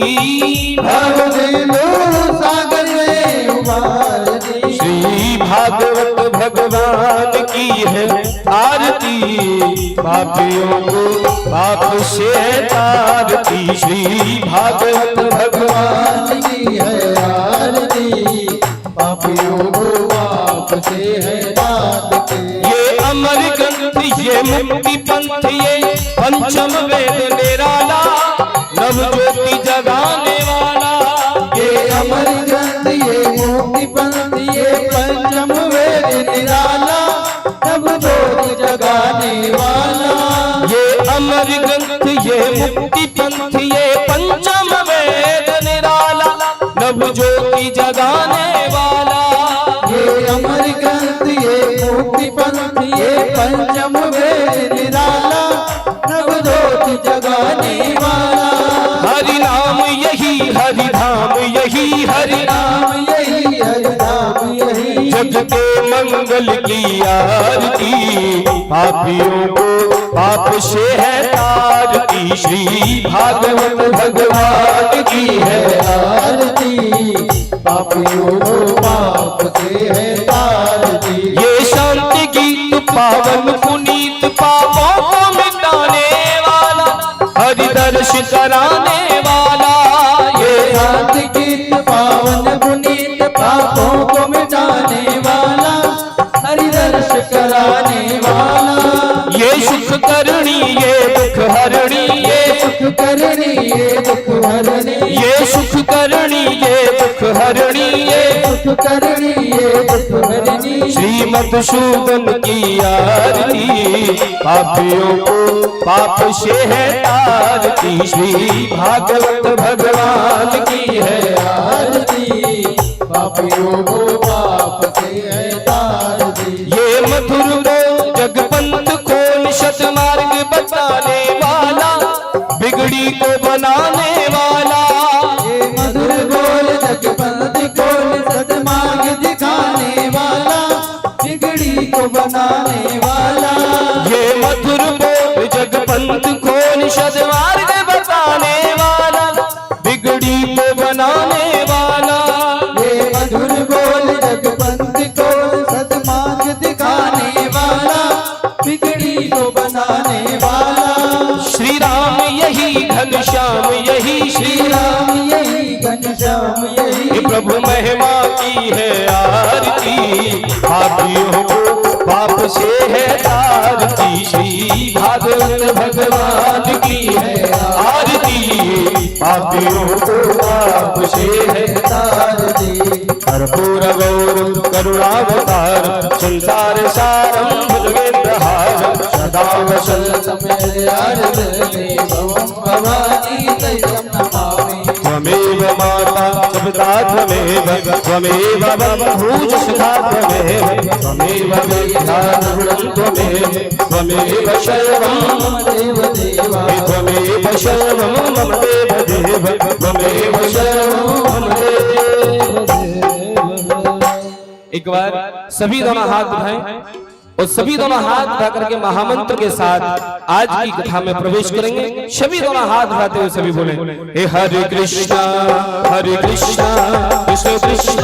भव सिंधु सागर में उबारती। श्री भागवत भगवान की है आरती, पापियों को पाप से तारती। श्री भागवत भगवान की है आरती, पापियों को पाप से है तारती। ये अमर ग्रंथ, ये मुक्ति पंथ, ये पंचम वेद निराला, नव ज्योति जगाने वाला। ये अमर ग्रंथ, ये मुक्ति पंथ, ये पंचम वेद निराला, नव ज्योति जगाने वाला। ये अमर ग्रंथ, ये मुक्ति पंथ, ये पंचम वेद निराला, नव ज्योति जगाने वाला। ये अमर ग्रंथ, ये मुक्ति पंथ, ये पंचम वेद निराला, नव ज्योति जगाने वाला। हरि नाम यही, हरि धाम यही, हरि नाम यही, हरि नाम यही, जग के मंगल की आरती, पापियों को पाप से है तारती। श्री भागवत भगवान की है आरती, पापियों को पाप से है तारती। ये शांति गीत पावन पुनीत, पापों को मिटाने वाला, हरि दर्श कराने वाला। ये शांति गीत पावन पुनीत, पापों को मिटाने वाला, हरि दर्श कराने वाला। ये सुख करणी, ये दुख हरणी, ये सुख करनी, ये दुख हरनी, ये सुख करणी, ये दुख हरणी, ये सुख करनी, ये दुख हरनी। श्रीमद सूदन की आरती, पापियों को पाप से है तारती। श्री भागवत भगवान की है आरती, पापियों को पाप से है तारती। ये मधुर को जगपंथ खोल, सतमार्ग बताने वाला, बिगड़ी को बनाने वाला। ये मधुर बोल जगपंथ खोल, सद्मार्ग दिखाने वाला, बिगड़ी को बनाने वाला। ये मधुर बोल जगपंथ खोल, सद्मार्ग बताने वाला, बिगड़ी को बनाने वाला। ये मधुर बोल जगपंथ खोल, सद्मार्ग दिखाने वाला, बिगड़ी को बनाने वाला। श्री राम यही, घनश्याम यही, श्री राम यही, घनश्याम यही, ये प्रभु महिमा की है आरती, पापियों को पाप से है तारती। श्री भागवत भगवान की है आरती, पापियों को पाप से है तारती। कर्पूर गौरम करुणावतार, संसार सारम भुजगेन्द्रहार, सदा वसंतम भवानी तैयं नमामि। त्वमेव माता पिता त्वमेव, त्वमेव बन्धुश्च सखा त्वमेव, त्वमेव वेदान्तगुणं त्वमेव, त्वमेव सर्वं मम देवदेव, त्वमेव सर्वं मम देवदेव, त्वमेव सर्वं मम देवदेव। एक बार सभी दोनों हाथ उठाएं और सभी दोनों हाथ उठा करके महामंत्र के साथ आज की कथा में प्रवेश करेंगे। सभी दोनों हाथ उठाते हुए सभी बोले, हे हरे कृष्णा कृष्ण कृष्ण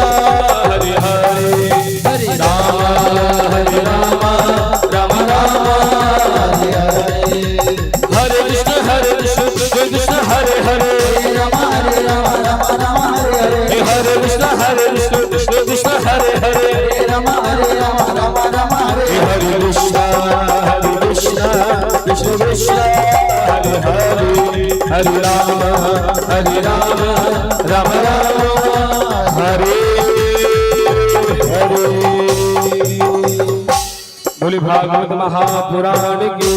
हरे हरे, हरे राम राम राम हरे हरे। हरे कृष्ण कृष्ण कृष्ण हरे हरे, राम हरे राम राम राम हरे हरे। हे हरे कृष्ण कृष्ण हरे हरे, राम हरे राम राम राम हरे हे हरे कृष्ण कृष्ण कृष्ण हरे हरे, हरे राम राम राम हरे हरे। बोली भागवत महापुराण की,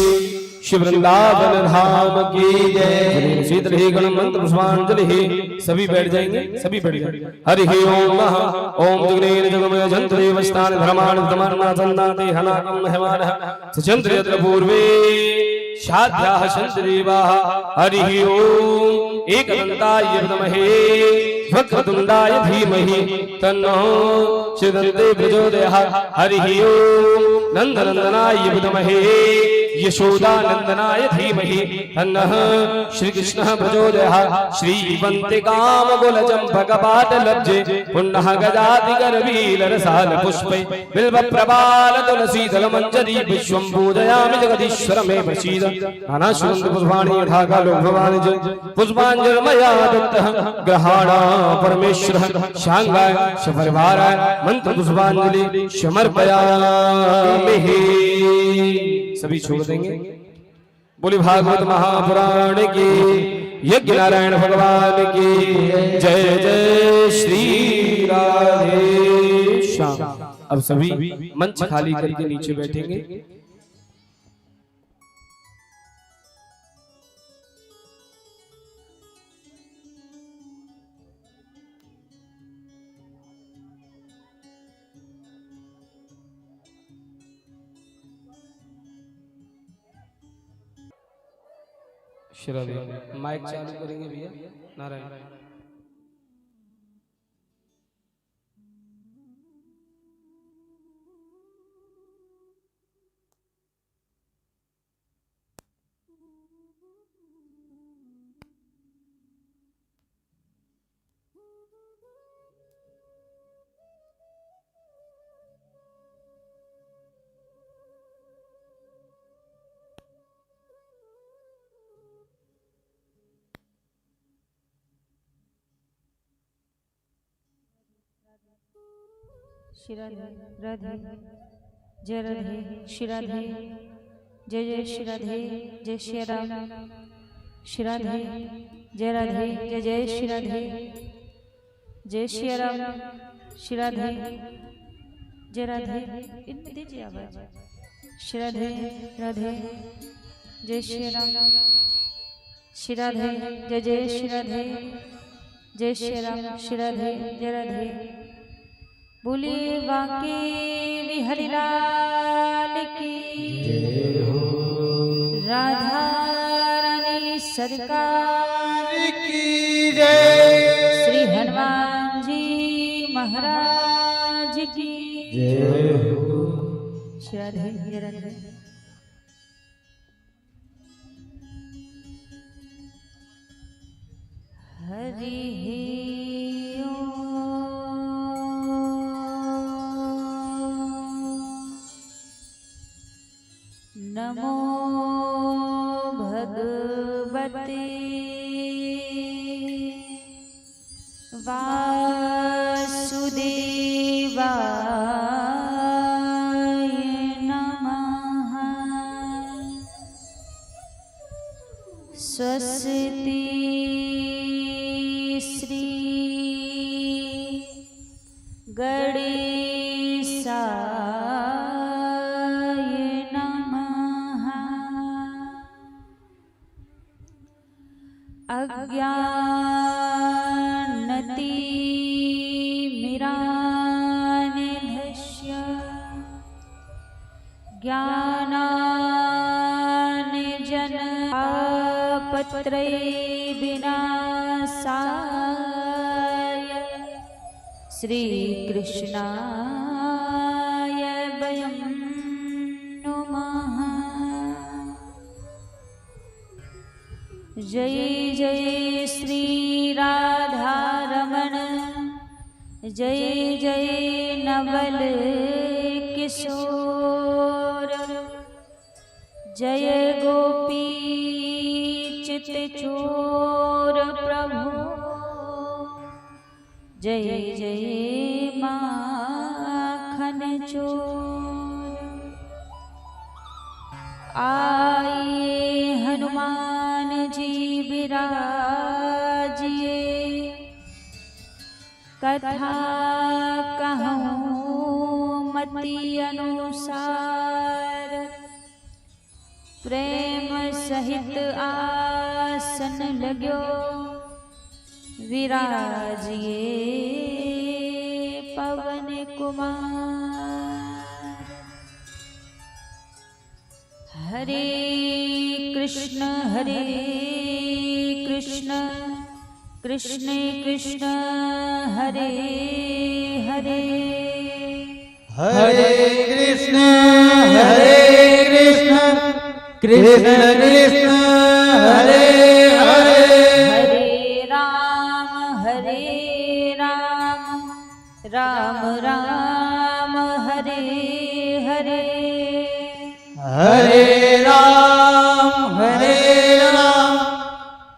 श्री वृंदावन धाम की जय। शीतल ही गण मंत्र पुष्पांजलि। सभी बैठ जाएंगे, सभी बैठ जाएंगे। हरि ओम ओम जगनेन जगमय जंत्र देवस्थान धर्मान धर्माना संदाते हनाकम हेमान सचंद्र यत्र पूर्वे शाध्याः संतदेवाः। हरि ओम एकदन्ताय विद्महे वक्रतुंडाय धीमहि तन्नो सिद्धते प्रचोदयात्। हरि ओम नंदनंदनाय विद्महे यशोदानंदनाय धीमहि तन्नः श्रीकृष्णः प्रचोदयात्। श्रीवन्तिकामकुलचम्पकपाटलब्जे पुनः गजातिगर्वीलरसालपुष्पै बिल्वप्रबालतुलसीदलमञ्जरी विश्वं पूजयामि जगदीश्वर मे प्रसीद। नानासुगन्धपुष्पाणि यथा कालो भवानि च पुष्पाञ्जलिर्मया दत्तः ग्रहाणा परमेश्वरः शाङ्गाय सपरिवाराय मन्त्रपुष्पाञ्जलि समर्पयामि। सभी छोड़ देंगे। बोली भागवत महापुराण की, यज्ञ नारायण भगवान की जय जय श्री राधे श्याम। अब सभी मंच खाली करके नीचे बैठेंगे। माइक चालू करेंगे भैया। नारायण श्री राधे राधे जय राधे श्री राधे जय जय श्री राधे जय श्री राम श्री राधे जय राधे जय जय श्री राधे जय श्री राम श्री राधे जय राधे। इनमें दीजिए आवाज। श्री राधे राधे जय श्री राम श्री राधे जय जय श्री राधे जय श्री राम श्री राधे जय राधे। बोले बांके बिहारी लाल की राधा रानी सरकार की जय। श्री हनुमान जी महाराज की जय हो। श्री राधे जय राधे। हरि नमो भगवते वासुदेवाय नमः। स्वस्ति श्री गणेशाय नमः। अज्ञानतिमिरान्धस्य ज्ञानाञ्जनपत्रै विनाशाय श्रीकृष्णाय वयं नमः। जय जय श्री राधा रमण जय जय नवल किशोर जय गोपी चित चोर प्रभु जय जय माखन चोर। आइए हनुमान जी विराजिए कथा कहूँ मति अनुसार प्रेम सहित आसन लाग्यो विराजिए पवन कुमार। हरे कृष्ण कृष्ण कृष्ण हरे हरे हरे कृष्ण कृष्ण कृष्ण हरे हरे हरे राम राम राम हरे हरे हरे राम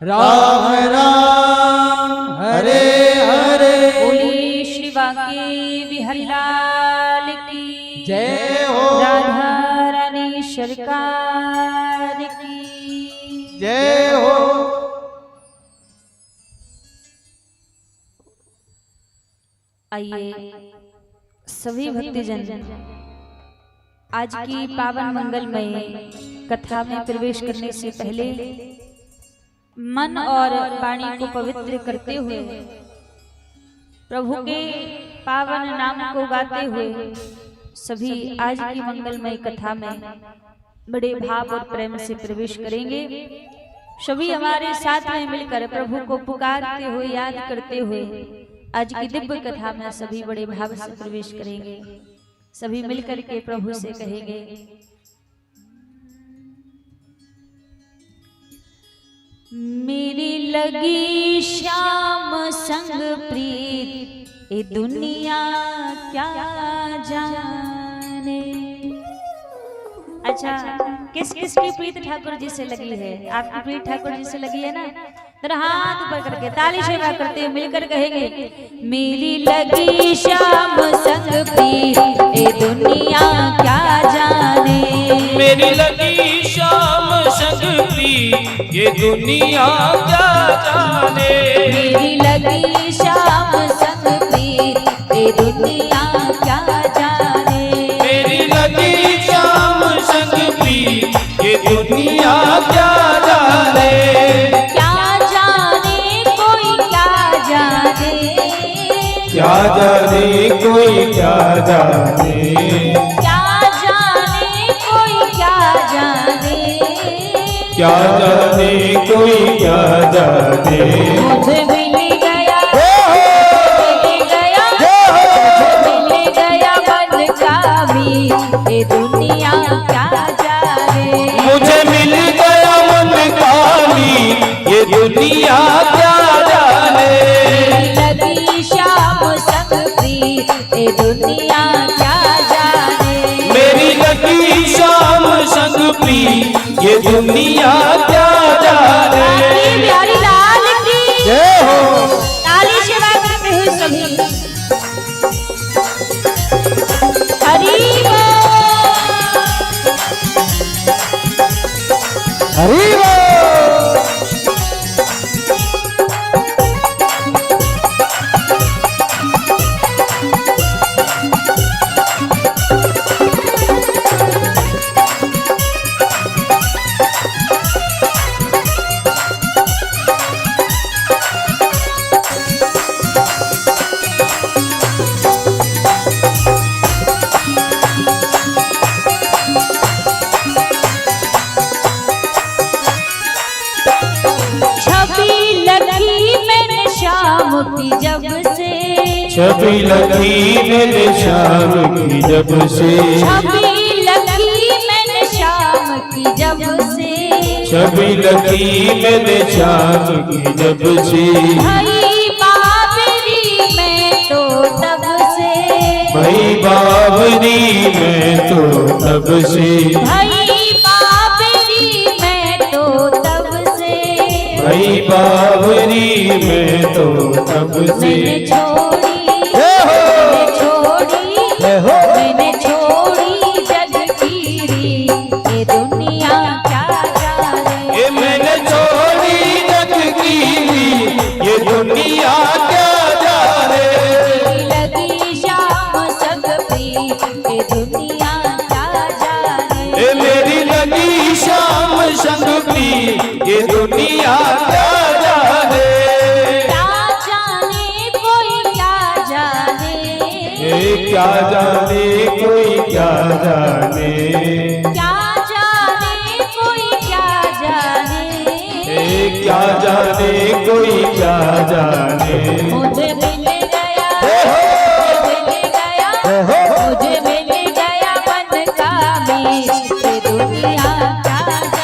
राम राम हरे हरे। बोली श्री बांके बिहारी लाल की जय हो। राधा रानी सरकार की जय हो। आइए सभी भक्तजन आज की पावन मंगलमय कथा में प्रवेश करने से पहले मन और वाणी को पवित्र करते हुए प्रभु के पावन नाम को गाते हुए सभी आज की मंगलमय कथा में बड़े भाव और प्रेम से प्रवेश करेंगे। सभी हमारे साथ में मिलकर प्रभु को पुकारते हुए याद करते हुए आज की दिव्य कथा में सभी बड़े भाव से प्रवेश करेंगे। सभी मिलकर के प्रभु से कहेंगे, मेरी लगी श्याम संग प्रीत ये दुनिया क्या जाने। अच्छा, किस किस की प्रीत ठाकुर जी से लगी है? आपकी प्रीत ठाकुर जी से लगी है ना? तो हाथ ऊपर करके ताली सेवा करते हुए मिलकर कहेंगे, मेरी लगी श्याम संग प्रीत ये दुनिया क्या जाने। मेरी लगी श्याम संग प्रीत ये दुनिया क्या जाने। मेरी लगी श्याम संग प्रीत ये दुनिया क्या जाने। मेरी लगी श्याम संग प्रीत ये दुनिया क्या जाने। क्या जाने कोई क्या जाने। क्या जाने कोई क्या जाने। क्या जाने कोई क्या जाने। मुझे मिल गया मिल गया मन का भी ये दुनिया क्या जाने। मुझे मिल गया मन का भी ये दुनिया क्या जाने। लगी श्याम संग प्रीत ये दुनिया क्या जाने। मेरी लगी श्याम संग प्रीत ये दुनिया क्या जाने। बिहारी लाल की जय हो। ताली सेवा करते हुए सभी हरि हरि बोल। की जब से। छवि लगी मैंने शाम की जब से। छवि लगी मैंने शाम की जब से। छवि लगी मैंने शाम की जब से। भाई बाबरी में तो तब से। भाई बाबरी में तो तब से। भाई बाबरी में तो तब से। भाई बाबरी में तो तब से। मैंने छोड़ी मैंने छोड़ी जग कीरी ये दुनिया क्या जाने। ये मैंने छोड़ी जग कीरी ये दुनिया क्या जाने। लगी शाम संग प्रीत ये दुनिया क्या जाने। ये मेरी लगी शाम संग प्रीत ये दुनिया क्या जाने। क्या जाने कोई क्या जाने। क्या जाने कोई क्या जाने। क्या जाने कोई क्या जाने। मुझे मिल गया मुझे मिल गया मन का भी ये दुनिया क्या जाने।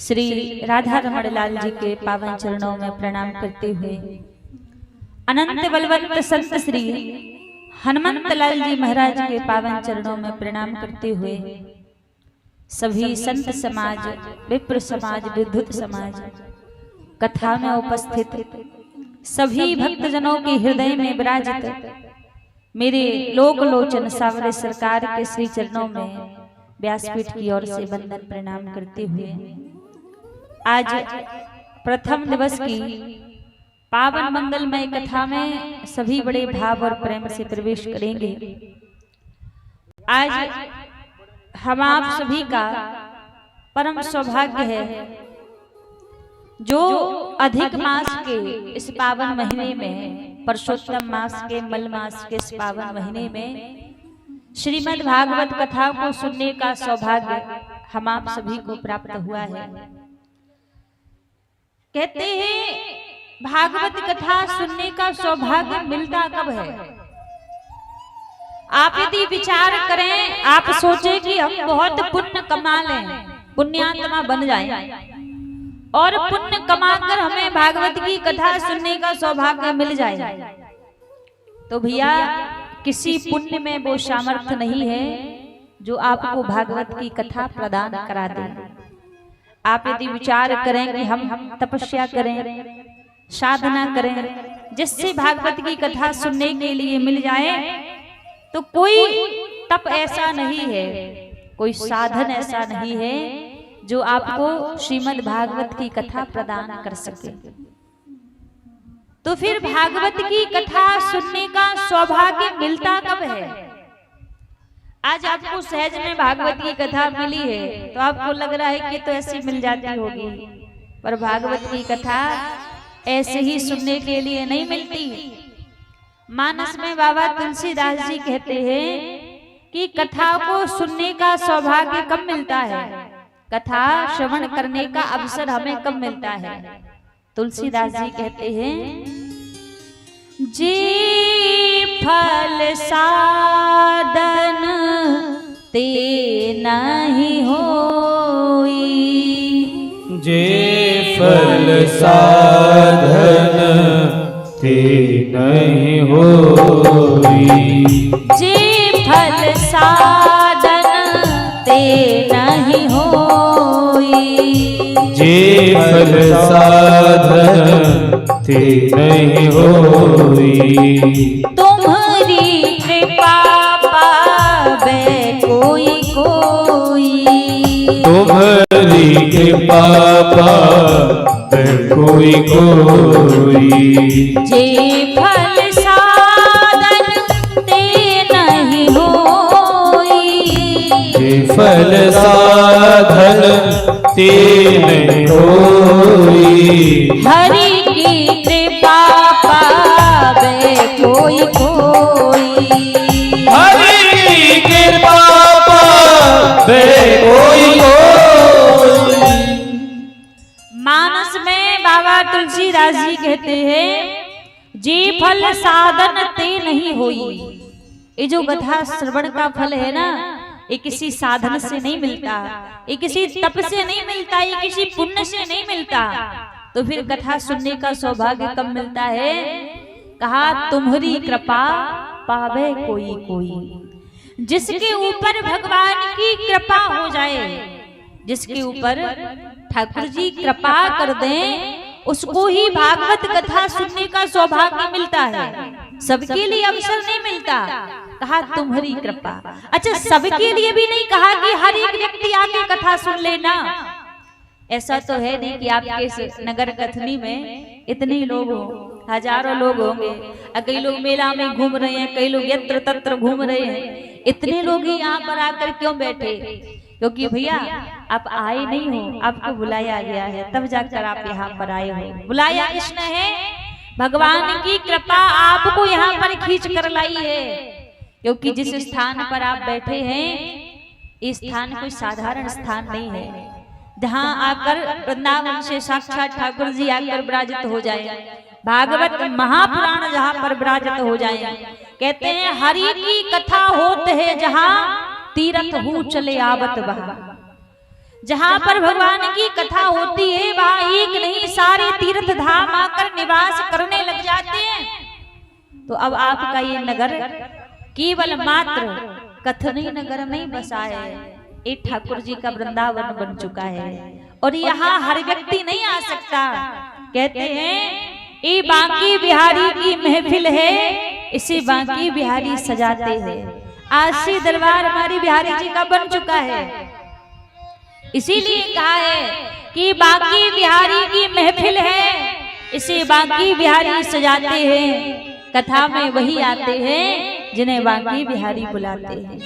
श्री राधा रमण लाल जी के पावन चरणों में प्रणाम करते हुए अनंत बलवंत संत श्री हनुमंत लाल जी महाराज के पावन चरणों में प्रणाम करते हुए सभी संत समाज, विप्र समाज, विद्युत समाज, कथा में उपस्थित सभी भक्तजनों के हृदय में विराजित मेरे लोकलोचन सावरे सरकार के श्री चरणों में व्यासपीठ की ओर से वंदन प्रणाम करते हुए आज प्रथम दिवस की पावन मंगलमय कथा में सभी बड़े भाव और प्रेम से प्रवेश करेंगे। आज हम आप सभी का परम सौभाग्य है जो अधिक मास के इस पावन महीने में, परशोत्तम मास के मल मास के इस पावन महीने में श्रीमद् भागवत कथा को सुनने का सौभाग्य हम आप सभी को प्राप्त हुआ है। कहते हैं भागवत कथा सुनने का सौभाग्य मिलता कब है? आप यदि विचार करें, आप सोचें कि हम बहुत पुण्य कमा लें, पुण्यात्मा बन जाएं और पुण्य कमाकर हमें भागवत की कथा सुनने का सौभाग्य मिल जाए, तो भैया किसी पुण्य में वो सामर्थ्य नहीं है जो आपको भागवत की कथा प्रदान करा दे। आप यदि विचार करें कि हम तपस्या करें, साधना करें जिससे भागवत की कथा सुनने के लिए मिल जाए, तो कोई तप ऐसा नहीं है, कोई साधन ऐसा नहीं है जो आपको श्रीमद् भागवत की कथा प्रदान कर सके। तो फिर भागवत की कथा सुनने का सौभाग्य मिलता कब है? आज आपको सहज में भागवत की कथा मिली है तो आपको लग रहा है कि तो ऐसी मिल जाती होगी, पर भागवत की कथा ऐसे ही सुनने के लिए नहीं मिलती। मानस में बाबा तुलसीदास जी कहते हैं कि कथा को सुनने का सौभाग्य कब मिलता है, कथा श्रवण करने का अवसर हमें कब मिलता है। तुलसीदास जी कहते हैं, जे फल साधन ते नहीं होई, जे फल साधन ते नहीं होई, जे फल साधन ते नहीं होई, जे फल साधन ते नहीं होई, तुम्हारी कृपा पावे कोई कोई, तुम्हारी कृपा पावे कोई कोई, जे फल साधन ते नहीं होई, जे फल साधन ते नहीं होई, हरि की कृपा पावे कोई कोई, हरि की कृपा पावे कोई कोई। मानस में बाबा तुलसीदास जी कहते हैं, जे फल साधन ते नहीं होई। ये जो कथा श्रवण का फल है ना, ये किसी साधन से नहीं मिलता, ये किसी तप से नहीं मिलता, ये किसी पुण्य से नहीं मिलता। तो फिर कथा सुनने का सौभाग्य कब मिलता है? कहा तुम्हारी कृपा पावे कोई कोई। जिसके ऊपर भगवान की कृपा हो जाए, जिसके ऊपर ठाकुर जी कृपा कर दें, उसको ही भागवत कथा सुनने का सौभाग्य मिलता है, सबके लिए अवसर नहीं मिलता। कहा तुम्हारी कृपा। अच्छा, सबके लिए भी नहीं कहा कि हर एक व्यक्ति आके कथा सुन लेना। ऐसा तो है नहीं कि आपके इस नगर कथनी में इतने लोग हो, हजारों लोग होंगे, कई लोग मेला में घूम रहे हैं, कई लोग यत्र तत्र घूम रहे हैं। इतने लोग ही यहाँ पर आकर क्यों बैठे? क्योंकि भैया आप आए नहीं हो, आपको बुलाया गया है, तब जाकर आप यहाँ पर आए हो। बुलाया किसने है? भगवान की कृपा आपको यहाँ पर खींच कर लाई है। क्योंकि जिस स्थान पर आप बैठे हैं, इस स्थान कोई साधारण स्थान नहीं है, जहाँ आकर वृंदावन से साक्षात ठाकुर जी आकर विराजित हो जाए, भागवत महापुराण जहाँ पर विराजित हो जाए। कहते हैं हरि की कथा होत है जहाँ, तीरथ हूँ चले आवत बहा। जहाँ पर भगवान की कथा होती है वहां एक नहीं सारे तीर्थ धाम आकर निवास करने लग जाते हैं। तो अब आपका ये नगर केवल मात्र कथनी नगर नहीं बसा है, ये ठाकुर जी का वृंदावन बन चुका है और यहाँ हर व्यक्ति नहीं आ सकता। कहते हैं ये बांकी बिहारी की महफिल है, इसे बांकी बिहारी सजाते हैं। आज से दरबार हमारी बिहारी जी का बन चुका है, इसीलिए कहा है कि बांकी बिहारी की महफिल है, इसे बांकी बिहारी सजाते हैं। कथा में वही आते हैं जिन्हें बांकी बिहारी बुलाते हैं।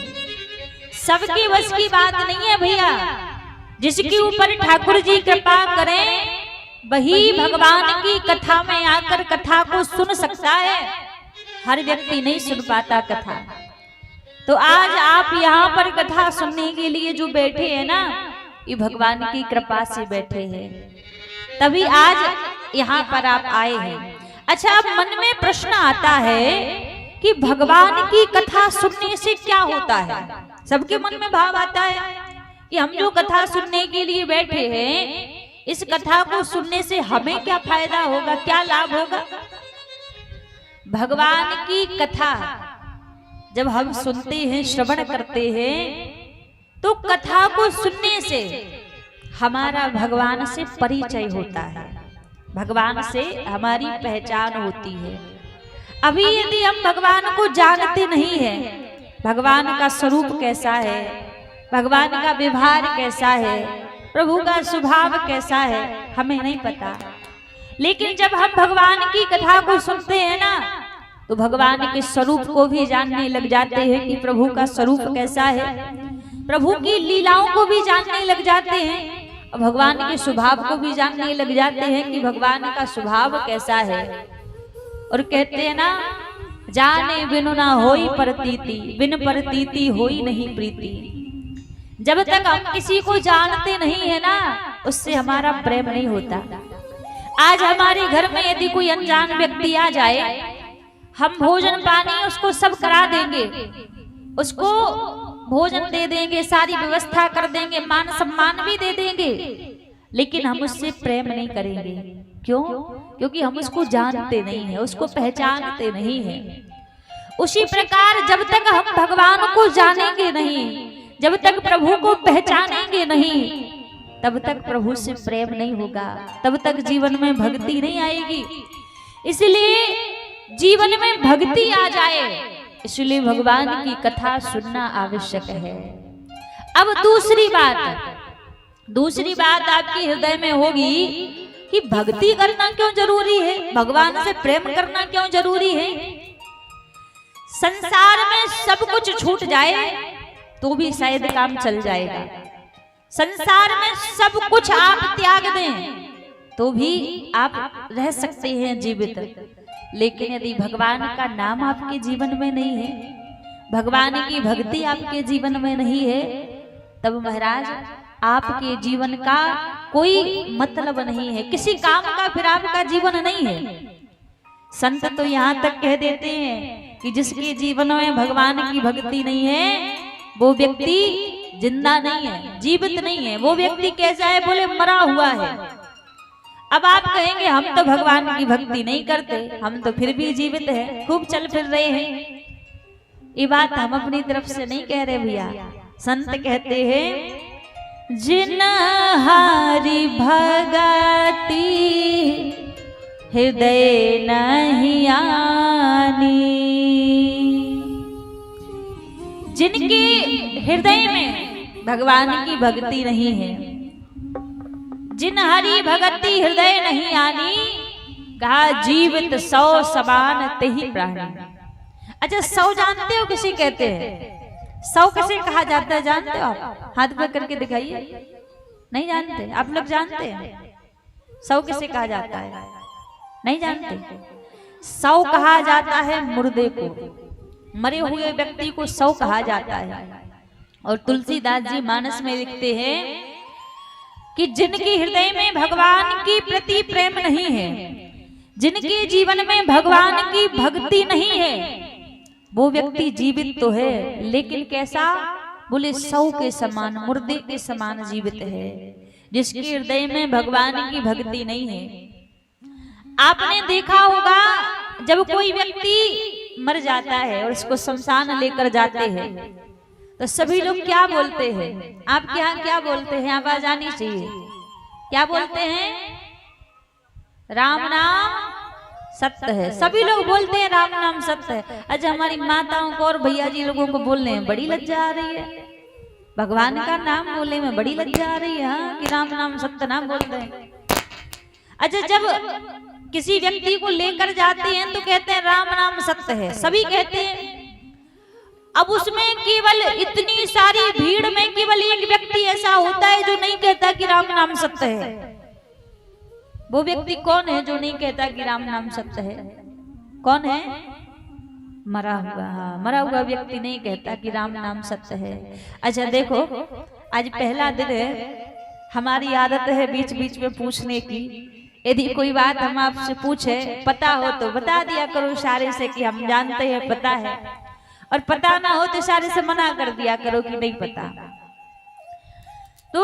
सबके बस की बात नहीं है भैया, जिसके ऊपर ठाकुर जी कृपा करें वही भगवान की कथा में आकर कथा को सुन सकता है, हर व्यक्ति नहीं सुन पाता कथा। तो आज आप यहाँ पर कथा सुनने के लिए जो बैठे हैं ना, ये भगवान की कृपा से बैठे हैं, तभी आज यहाँ पर आप आए हैं। अच्छा, अब मन में प्रश्न आता है कि भगवान की कथा सुनने से क्या होता है। सबके मन में भाव आता है कि हम जो कथा सुनने के लिए बैठे हैं, इस कथा को सुनने से हमें क्या फायदा होगा, क्या लाभ होगा। भगवान की कथा जब हम सुनते हैं, श्रवण करते हैं, तो कथा को सुनने से हमारा भगवान से परिचय होता है, भगवान से हमारी पहचान होती है। अभी यदि हम भगवान को जानते नहीं हैं, भगवान का स्वरूप कैसा है, भगवान का व्यवहार कैसा है, प्रभु का स्वभाव कैसा है, हमें नहीं पता। लेकिन जब हम भगवान की कथा को सुनते हैं ना, तो भगवान के स्वरूप को भी जानने लग जाते हैं कि प्रभु का स्वरूप कैसा है, प्रभु की लीलाओं को भी जानने लग जाते हैं, भगवान के स्वभाव को भी जानने लग जाते हैं कि भगवान का स्वभाव कैसा है। और कहते हैं ना, जाने बिनु ना होई प्रतीति, बिन प्रतीति होई नहीं प्रीति। जब तक हम किसी को जानते नहीं है ना, उससे हमारा प्रेम नहीं होता। आज हमारे घर में यदि कोई अनजान व्यक्ति आ जाए, हम भोजन पानी उसको सब करा देंगे, उसको भोजन दे देंगे, सारी व्यवस्था कर देंगे, मान सम्मान भी दे देंगे, लेकिन हम उससे प्रेम नहीं करेंगे। क्यों? क्योंकि हम उसको जानते नहीं है, उसको पहचानते नहीं है। उसी प्रकार जब तक हम भगवान को जानेंगे नहीं, जब तक प्रभु को पहचानेंगे नहीं, तब तक प्रभु से प्रेम नहीं होगा, तब तक जीवन में भक्ति नहीं आएगी। इसलिए जीवन में भक्ति आ जाए, इसलिए भगवान की कथा सुनना आवश्यक है। अब दूसरी बात आपके हृदय में होगी कि भक्ति करना क्यों जरूरी है, भगवान से प्रेम करना क्यों जरूरी है। संसार में सब कुछ छूट जाए तो भी शायद काम चल जाएगा, संसार में सब कुछ आप त्याग दें तो भी आप रह सकते हैं जीवित। लेकिन यदि भगवान का नाम आपके जीवन में नहीं है, भगवान की भक्ति आपके जीवन में नहीं है, तब महाराज आपके जीवन का कोई मतलब नहीं है, किसी काम का फिर आपका जीवन नहीं है। संत तो यहाँ तक कह देते हैं कि जिसके जीवन में भगवान की भक्ति नहीं है, वो व्यक्ति जिंदा नहीं है, जीवित नहीं है। वो व्यक्ति कैसा है? बोले मरा हुआ है। अब आप कहेंगे हम तो भगवान की भक्ति नहीं करते, हम तो फिर भी जीवित हैं, खूब चल फिर रहे हैं। ये बात हम अपनी तरफ से नहीं कह रहे भैया। संत कहते हैं जिन हरि भगति हृदय नहीं आनी, जिनके हृदय में भगवान की भक्ति नहीं है, जिन हरि भगति हृदय नहीं आनी, कहा जीवित सौ समान तेहि प्राणी। अच्छा, सौ जानते हो किसे कहते हैं? सौ कैसे कहा जाता है जानते हो आप? हाथ पे करके दिखाइए। नहीं जानते? आप लोग जानते हैं सौ किसे कहा जाता है? नहीं जानते? सौ कहा जाता है मुर्दे को, मरे हुए व्यक्ति को सौ कहा जाता है। और तुलसीदास जी मानस में लिखते हैं कि जिनके हृदय में भगवान के प्रति प्रेम नहीं है, जिनके जीवन में भगवान की भक्ति नहीं है, वो व्यक्ति जीवित तो है लेकिन कैसा? बोले सौ के समान, मुर्दे के समान जीवित है, जिसके हृदय में भगवान की भक्ति नहीं है। आपने देखा होगा जब कोई व्यक्ति मर जाता है और उसको शमशान लेकर जाते हैं तो सभी लोग क्या बोलते हैं? आपके यहाँ क्या बोलते हैं? आवाज आनी चाहिए। क्या बोलते हैं? राम नाम सत्य है। सभी लोग बोलते हैं राम नाम सत्य है। अच्छा, हमारी माताओं को और भैया जी लोगों को बोलने में बड़ी लज्जा आ रही है, भगवान का नाम बोलने में बड़ी लज्जा आ रही है। हाँ, कि राम नाम सत्य नाम बोलते हैं। अच्छा, जब किसी व्यक्ति को लेकर जाते हैं तो कहते हैं राम नाम सत्य है, सभी कहते हैं। अब उसमें केवल इतनी सारी भीड़ में केवल एक व्यक्ति ऐसा होता है जो नहीं कहता कि राम नाम सत्य है। वो व्यक्ति कौन है जो नहीं कहता कि राम नाम सत्य है? कौन है? मरा हुआ। हाँ, मरा हुआ व्यक्ति नहीं कहता कि राम नाम सत्य है। अच्छा देखो, आज पहला दिन है, हमारी आदत है बीच बीच में पूछने की। यदि कोई बात हम आपसे पूछे, पता हो तो बता दिया करो इशारे से कि हम जानते हैं, पता है, और पता ना हो तो इशारे से मना कर दिया करो कि नहीं पता। तो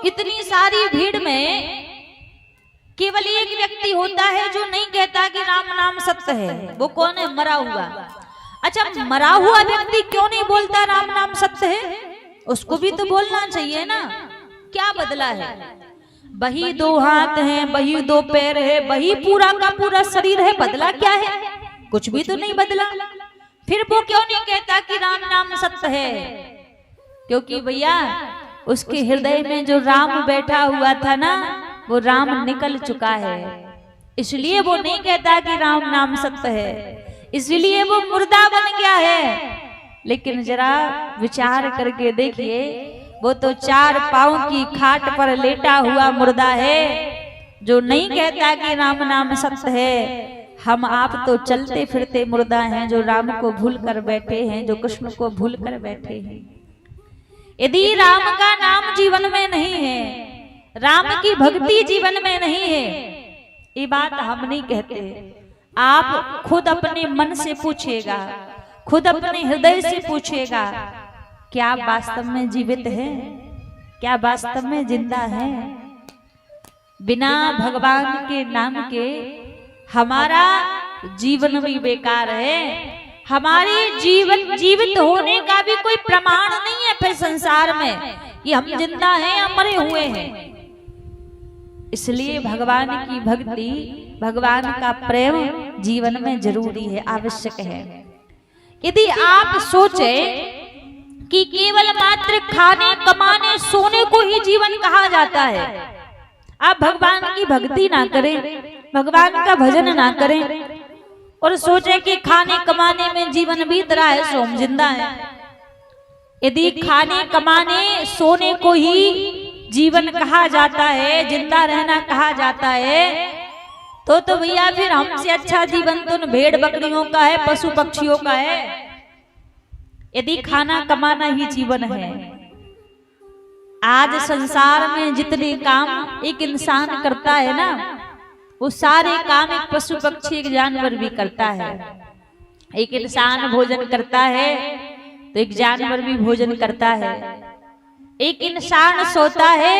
इतनी सारी भीड़ में केवल एक व्यक्ति होता है जो नहीं कहता कि राम नाम सत्य है। वो कौन है? मरा हुआ। अच्छा, मरा हुआ व्यक्ति क्यों नहीं बोलता राम नाम सत्य है? उसको भी तो बोलना चाहिए ना। क्या बदला है? वही दो हाथ हैं, वही दो पैर है, वही पूरा का पूरा शरीर है, बदला क्या है? कुछ भी तो नहीं बदला। फिर वो क्यों नहीं कहता कि राम नाम सत्य है? क्योंकि भैया उसके हृदय में जो राम बैठा हुआ था ना, वो राम निकल चुका है, इसलिए वो नहीं कहता कि राम नाम सत्य है, इसलिए वो मुर्दा बन गया है। लेकिन जरा विचार करके देखिए, वो तो 4 पांव की खाट पर लेटा हुआ मुर्दा है जो नहीं कहता कि राम नाम सत्य है। हम आप तो चलते फिरते मुर्दा हैं जो राम को भूल कर बैठे हैं, जो कृष्ण को भूल कर बैठे हैं। यदि राम का नाम जीवन में नहीं है, राम की भक्ति जीवन में नहीं है, ये बात हम नहीं कहते। आप खुद अपने मन से पूछिएगा, खुद अपने हृदय से पूछिएगा, क्या वास्तव में जीवित है? क्या वास्तव में जिंदा है? बिना भगवान के नाम के हमारा जीवन भी बेकार है। हमारे जीवित होने का भी कोई प्रमाण नहीं है फिर संसार में कि हम जिंदा हैं या मरे हुए हैं। इसलिए भगवान की भक्ति, भगवान का प्रेम जीवन में जरूरी है, आवश्यक है। यदि आप सोचे कि केवल मात्र खाने, कमाने, सोने को ही जीवन कहा जाता है, आप भगवान की भक्ति ना करें, भगवान का भजन ना करें और सोचे कि खाने कमाने में जीवन बीत रहा है, सो हम जिंदा है। यदि खाने, कमाने, सोने को ही जीवन कहा जाता है, जिंदा रहना कहा जाता है, तो भैया फिर हमसे अच्छा जीवन तो भेड़ बकरियों का है, पशु पक्षियों का है। यदि खाना कमाना ही जीवन है, आज संसार में जितने काम एक इंसान करता है ना, वो सारे काम एक पशु पक्षी, एक जानवर भी करता है। एक इंसान भोजन करता है तो एक जानवर भी भोजन करता है। एक इंसान सोता है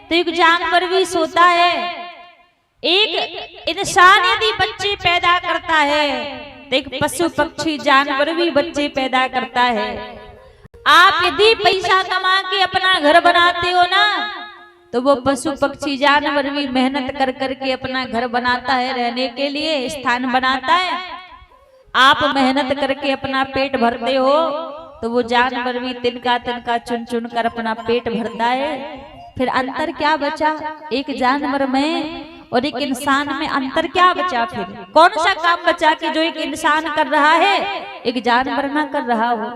तो एक जानवर भी सोता है। एक इंसान यदि बच्चे पैदा करता है तो एक पशु पक्षी जानवर भी बच्चे पैदा करता है। आप यदि पैसा कमा के अपना घर बनाते हो ना, तो वो पशु पक्षी जानवर भी मेहनत कर करके अपना घर बनाता है, रहने के लिए स्थान बनाता है। आप मेहनत करके अपना पेट भरते हो तो वो जानवर भी तिनका तिनका चुन चुन कर अपना पेट भरता है। फिर अंतर क्या बचा एक जानवर में और एक इंसान में? अंतर क्या बचा? फिर कौन सा काम बचा कि जो एक इंसान कर रहा है एक जानवर ना कर रहा हो?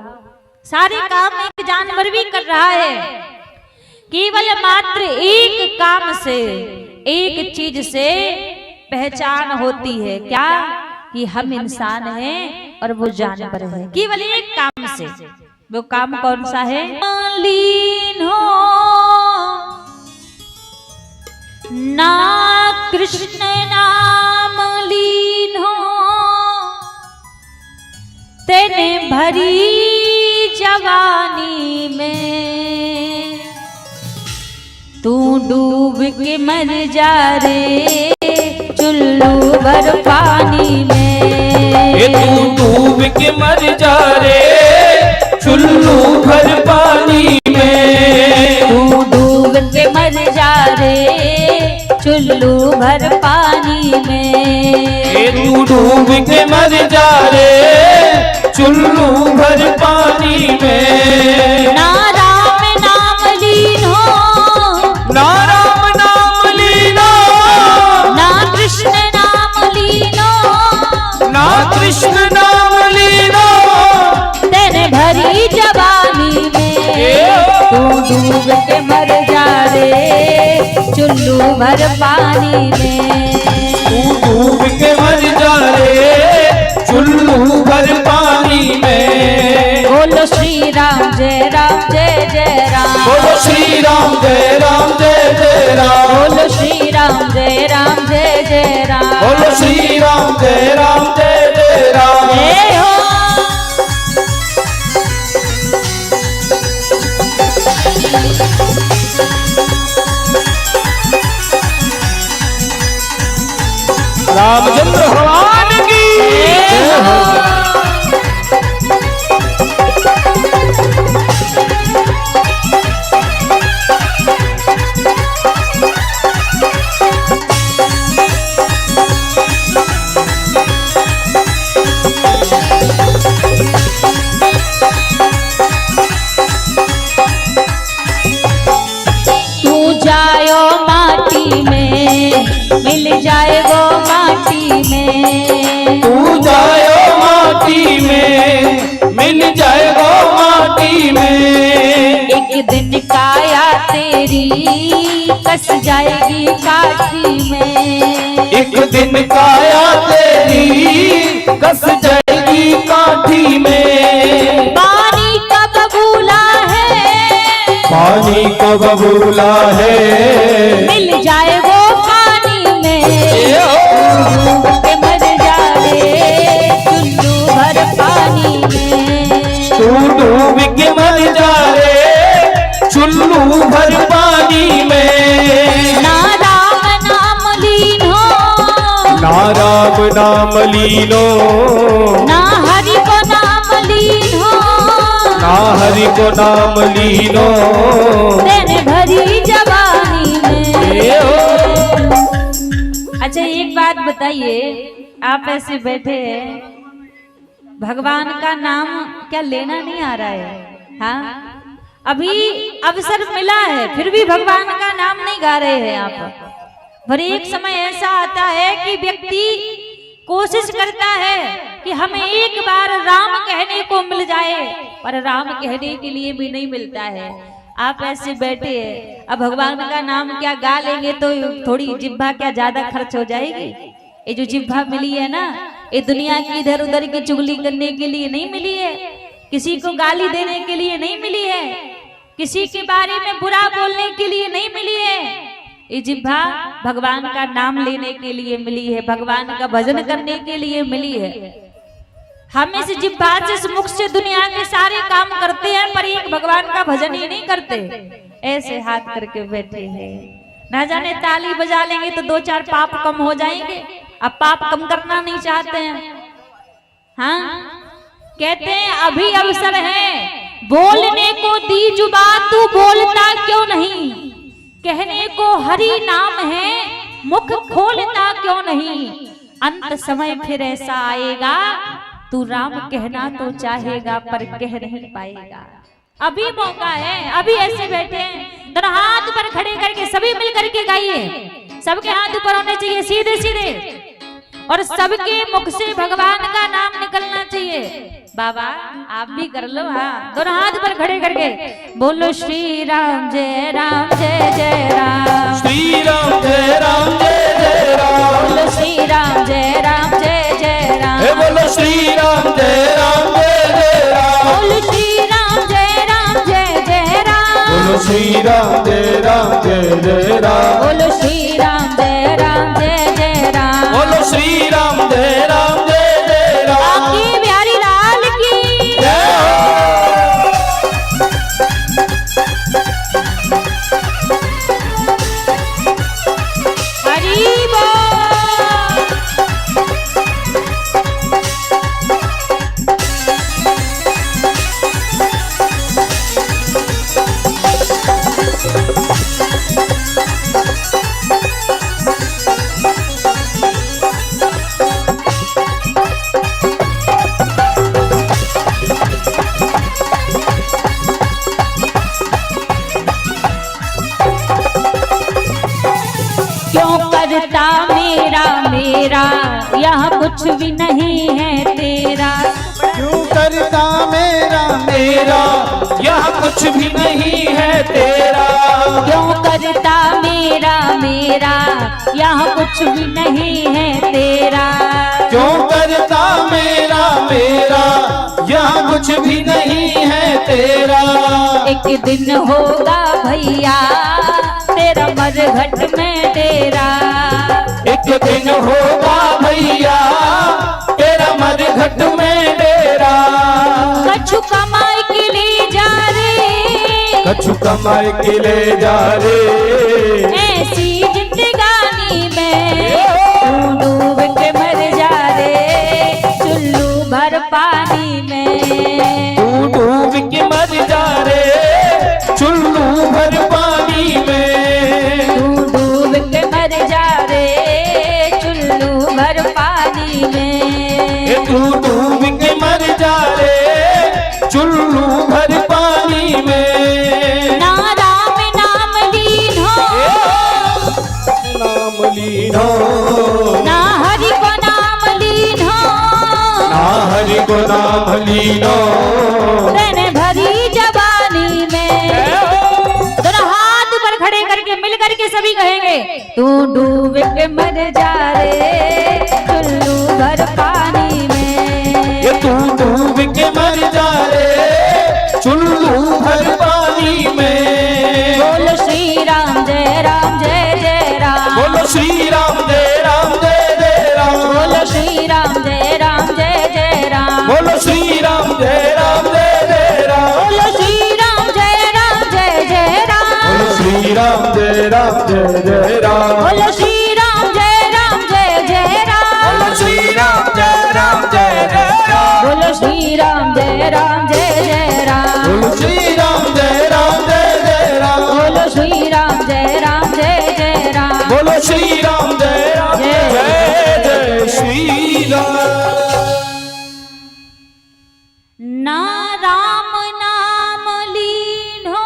सारे काम एक जानवर भी कर रहा है। केवल मात्र एक काम से, एक चीज से पहचान होती है, क्या? कि हम इंसान हैं और वो जानवर है। केवल एक काम से। वो काम कौन सा है? लीन हो ना कृष्ण नाम लीन हो, तेने भरी जवानी में, तू डूब के मर जा रे चुल्लू भर पानी में। ये तू डूब के मर जा रे चुल्लू भर पानी में। तू डूब के मर जा रे चुल्लू भर पानी में। ये तू डूब के मर जा रे चुल्लू भर पानी में। ना राम नाम लीनो, ना राम नाम लीनो, ना कृष्ण नाम लीनो, ना कृष्ण नाम लीनो, तेरे भरी जवानी में। तू डूब के मर जा रे चुल्लू भर पानी में। तू डूब के मर जा रे चुल्लू भर पानी में। बोलो श्री राम जय जय राम। बोलो श्री राम जय जय राम। बोलो श्री राम जय जय राम। बोलो श्री राम जय जय राम। जय हो। रामचंद्र भगवान की जय हो। तू जायो माटी में, मिल जाए वो माटी में। तू जायो माटी में, मिल जाए वो माटी में। एक दिन काया तेरी कस जाएगी काठी में। एक दिन काया तेरी कस जाएगी काठी में। पानी का बबूला है, पानी को बबूला है, मिल जाए वो पानी में। डूब के मर जा रे चुल्लू भर पानी में। तू डूब के मर जा रे चुल्लू भर पानी में। ना राम नाम लीनो, ना राम नाम लीनो, ना हरि को नाम लीनो, ना हरि को नाम लीनो, तेरे भरी जवानी में। अच्छा एक बात बताइए, आप ऐसे बैठे हैं, भगवान का नाम क्या लेना नहीं आ रहा है? हाँ, अभी अवसर मिला है फिर भी भगवान का नाम नहीं गा रहे हैं आप। पर एक समय ऐसा आता है कि व्यक्ति कोशिश करता है कि हमें एक बार राम कहने को मिल जाए, पर राम कहने के लिए भी नहीं मिलता है। आप ऐसे बैठे हैं, अब भगवान का नाम क्या गा लेंगे तो थोड़ी जिह्वा क्या ज्यादा खर्च हो जाएगी? ये जो जिह्वा मिली है ना, ये दुनिया की इधर उधर की चुगली करने के लिए नहीं मिली है, किसी को गाली देने के लिए नहीं मिली है, किसी के बारे में बुरा बोलने के लिए नहीं मिली है। ये जिह्वा भगवान का नाम लेने के लिए मिली है, भगवान का भजन करने के लिए मिली है। हम इस जिह्वा से, इस मुख से दुनिया के सारे काम करते हैं, पर एक भगवान का भजन ही नहीं करते। ऐसे हाथ करके बैठे हैं, ना जाने ताली बजा लेंगे तो 2-4 पाप कम हो जाएंगे। अब पाप कम करना नहीं चाहते हैं। हाँ, कहते हैं अभी अवसर है, बोलने को दी जुबान, तू बोलता क्यों नहीं? कहने को हरि नाम है, मुख खोलता क्यों नहीं? अंत समय फिर ऐसा आएगा, तू राम कहना तो चाहेगा पर कह नहीं पाएगा। अभी मौका है, अभी ऐसे बैठे हैं, दोनों हाथ ऊपर खड़े करके सभी मिल करके गाइए। सबके हाथ ऊपर होने चाहिए सीधे सीधे, और सबके मुख से भगवान का नाम निकलना चाहिए। बाबा आप भी कर लो, हाँ, दोनों हाथ पर खड़े करके बोलो श्री राम जय राम, श्री राम जय राम, बोलो श्री राम जय राम, बोलो श्री राम जय राम, बोलो श्री राम जय राम, बोलो श्री राम जय राम, बोलो श्री राम जय राम, बोलो श्री राम जय राम। आपकी बिहारी लाल की जय हो। करता मेरा मेरा, यहाँ कुछ भी नहीं है तेरा। क्यों करता मेरा मेरा, यहाँ कुछ भी नहीं है तेरा। क्यों करता मेरा मेरा, यहाँ कुछ भी नहीं है तेरा। क्यों करता मेरा मेरा, यहाँ कुछ भी नहीं है तेरा। एक दिन होगा भैया तेरा मरघट में डेरा। एक दिन होगा भैया तेरा मरघट में डेरा। कछु कमाई के लिए जा रे, कछु कमाई के ले जा रे। ऐसी जिंदगानी में तू डूब के मर जा रे, चुल्लू भर पानी में। तू डूब के मर जा रे, चुल्लू भर पानी में। तू डूब के मर जा रे, चुल्लू भर पानी में। तू डूब के मर जा रे, चुल्लू भर पानी में। ना राम नाम लीन हो, नाम लीन हो, ना हरि को नाम लीन हो, ना हरि को नाम लीन हो। रहने भरी जवानी में। दोनों हाथ ऊपर खड़े करके मिल करके सभी कहेंगे, तू डूब के मर जा रे, चुल्लू भर पानी में। ये तू डूब के मर जा रे, चुल्लू भर पानी में। बोलो श्री राम जय राम जय जय राम। बोलो श्री राम जय राम जय जय राम। बोलो श्री राम जय राम जय जय राम। बोलो श्री राम जय राम जय जय राम। बोलो श्री राम जय राम जय जय राम। बोलो श्री राम जय राम जय जय राम। बोलो श्री राम जय राम जय जय राम। बोलो श्री राम जय राम जय जय राम। बोलो श्री राम जय राम जय जय राम। बोलो श्री राम जय राम जय जय राम। बोलो श्री राम जय राम जय जय राम। बोलो श्री राम जय राम जय जय श्री राम। ना राम नाम लीन हो,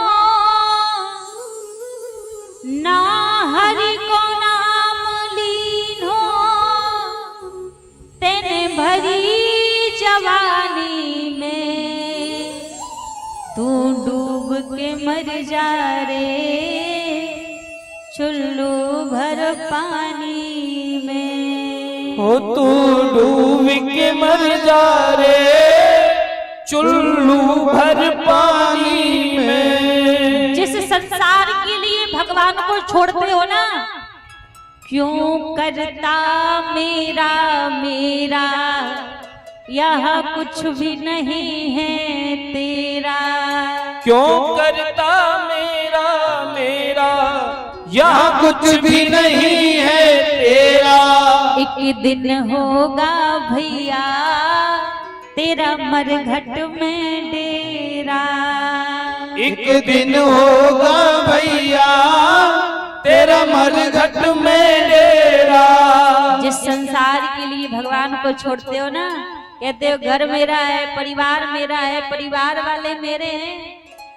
ना हरि को नाम लीन हो, तेने भरी जवानी में तू डूब के मर जा रे, चुल्लू भर पानी में। हो तू डूब के मर जा रे, चुल्लू भर पानी में। जिस संसार के लिए भगवान को छोड़ते हो ना, क्यों करता मेरा मेरा, यहाँ कुछ भी नहीं है तेरा। क्यों करता मेरा मेरा, यहाँ कुछ भी नहीं है तेरा। एक दिन होगा भैया तेरा मरघट में डेरा। एक दिन होगा भैया तेरा मरघट में डेरा। जिस संसार के लिए भगवान को छोड़ते हो ना, कहते हो घर मेरा है, परिवार मेरा है, परिवार वाले मेरे हैं,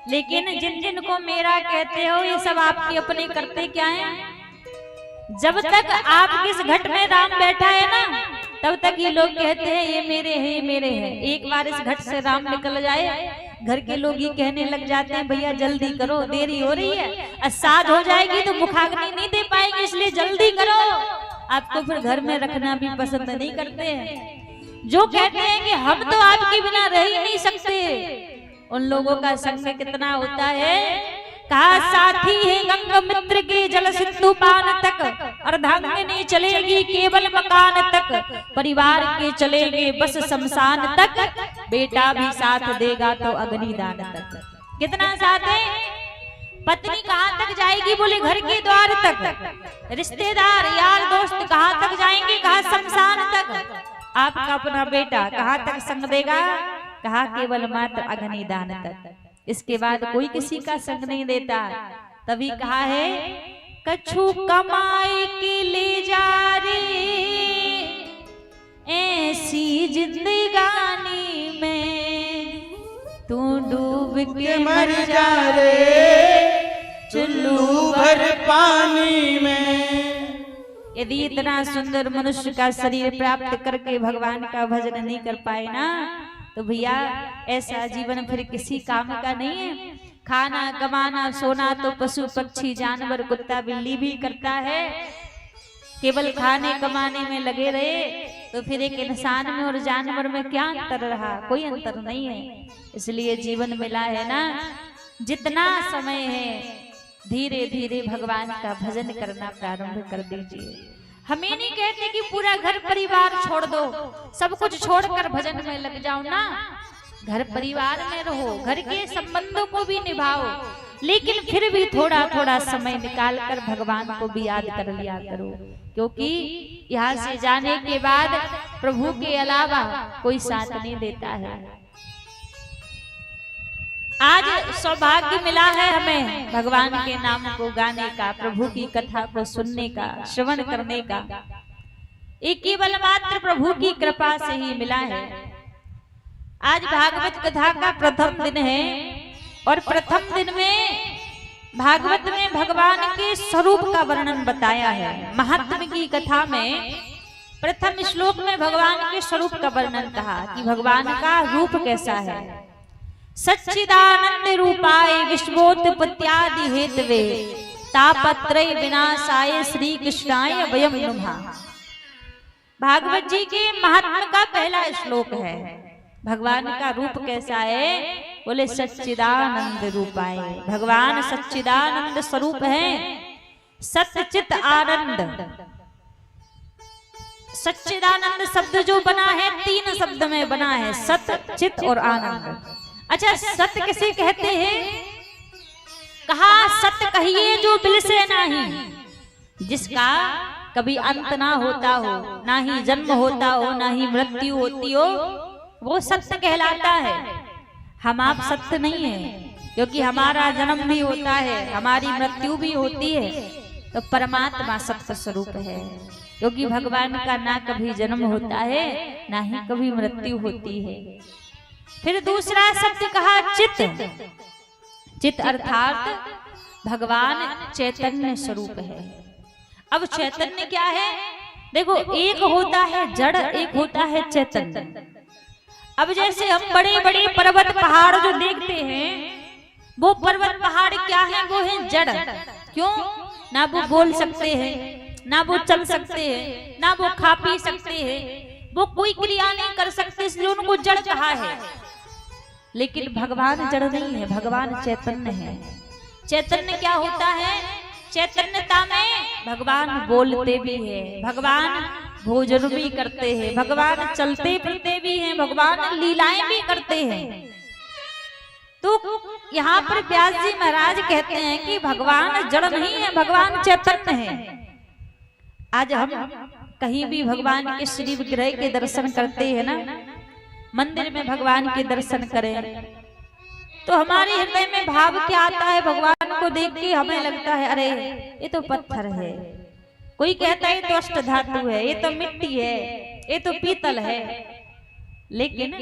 लेकिन जिन जिन को मेरा कहते हो ये सब आपके अपने करते क्या हैं? जब तक आप किस घट में राम बैठा है ना, तब तक ये लोग कहते हैं ये मेरे हैं, ये मेरे हैं। एक बार इस घट से राम निकल जाए, घर के लोग ही कहने लग जाते हैं भैया जल्दी करो, देरी हो रही है, साज हो जाएगी तो मुखाग्नि नहीं दे पाएंगे, इसलिए जल्दी करो। आपको फिर घर में रखना भी पसंद नहीं करते हैं। जो कहते हैं कि हम तो आपके बिना रह ही नहीं सकते, उन लोगों का संग कितना होता है। कहा साथी है गंगा मित्र के जल सिंधु पान तक, अर्धांगिनी चलेगी केवल मकान तक, परिवार के चलेंगे बस शमशान तक, बेटा भी साथ देगा तो अग्निदान तक। कितना साथ है? पत्नी कहाँ तक जाएगी? बोले घर के द्वार तक। रिश्तेदार यार दोस्त कहाँ तक जाएंगे? कहा शमशान तक। आपका अपना बेटा कहाँ तक संग देगा? कहा केवल मात्र अग्निदान तक। इसके बाद कोई किसी का संग नहीं देता। तभी कहा है कछु कमाई के ले जा रे, ऐसी जिंदगानी में तू डूब के मर जा रे, चुल्लू भर पानी में। यदि इतना सुंदर मनुष्य का शरीर प्राप्त करके भगवान का भजन नहीं कर पाए ना, तो भैया ऐसा जीवन फिर किसी काम का नहीं है। खाना कमाना सोना तो पशु पक्षी जानवर कुत्ता बिल्ली भी करता है। केवल खाने कमाने में लगे रहे तो फिर एक इंसान में और जानवर में क्या अंतर रहा? कोई अंतर नहीं है। इसलिए जीवन मिला है ना, जितना समय है धीरे धीरे भगवान का भजन करना प्रारंभ कर दीजिए। हमें नहीं कहते कि पूरा घर परिवार छोड़ दो, सब कुछ छोड़कर भजन में लग जाओ ना। घर परिवार में रहो, घर के संबंधों को भी निभाओ, लेकिन फिर भी थोड़ा थोड़ा समय निकाल कर भगवान को भी याद कर लिया करो, क्योंकि यहाँ से जाने के बाद प्रभु के अलावा कोई साथ नहीं देता है। आज सौभाग्य मिला है हमें भगवान के नाम को गाने का, प्रभु की कथा को सुनने का, श्रवण करने का। ये केवल मात्र प्रभु की कृपा से ही मिला है। आज भागवत कथा का प्रथम दिन है और प्रथम दिन में भागवत में भगवान के स्वरूप का वर्णन बताया है। महात्म्य की कथा में प्रथम श्लोक में भगवान के स्वरूप का वर्णन कहा कि भगवान का रूप कैसा है। सच्चिदानंद रूपाय विश्वोत्पत्त्यादि हेतवे तापत्रय विनाशाय श्री कृष्णाय वयं नुमः। भागवत जी के महात्म्य का पहला श्लोक है। भगवान का रूप कैसा है? बोले सच्चिदानंद रूपाय। भगवान सच्चिदानंद स्वरूप है, सच्चित आनंद। सच्चिदानंद शब्द जो बना है 3 शब्द में बना है, सत चित और आनंद। अच्छा, सत किसे कहते हैं? कहा सत कहिए जो बिल से नहीं, जिसका कभी अंत ना होता हो, ना ही जन्म होता हो, ना ही मृत्यु होती हो, वो सत्य कहलाता है। हम आप सत्य नहीं है, क्योंकि हमारा जन्म भी होता है, हमारी मृत्यु भी होती है। तो परमात्मा सत्य स्वरूप है, क्योंकि भगवान का ना कभी जन्म होता है, ना ही कभी मृत्यु होती है। फिर दूसरा शब्द कहा चित। चित अर्थात भगवान चैतन्य स्वरूप है। अब चैतन्य क्या है? देखो, एक होता है जड़, एक होता है चैतन्य। अब जैसे हम बड़े बड़े पर्वत पहाड़ जो देखते हैं, वो पर्वत पहाड़ क्या है? वो है जड़। क्यों? ना वो बोल सकते हैं, ना वो चल सकते हैं, ना वो खा पी सकते हैं, वो कोई क्रिया नहीं कर सकते, इसलिए उनको जड़ कहा है। लेकिन भगवान जड़ नहीं है, भगवान चैतन्य है। चैतन्य क्या होता है? चैतन्यता में भगवान बोलते भी है, भगवान भोजन भी करते हैं, भगवान चलते फिरते भी हैं, भगवान लीलाएं भी करते हैं। तो यहाँ पर व्यास जी महाराज कहते हैं कि भगवान जड़ नहीं है, भगवान चैतन्य है। आज हम कहीं भी भगवान के श्री विग्रह के दर्शन करते हैं ना, मंदिर में भगवान के दर्शन करें, तो हमारे हृदय में भाव क्या आता है? भगवान को देख के हमें लगता है अरे ये तो पत्थर है, कोई कहता है ये तो अष्ट धातु है, ये तो मिट्टी है, ये तो पीतल है। लेकिन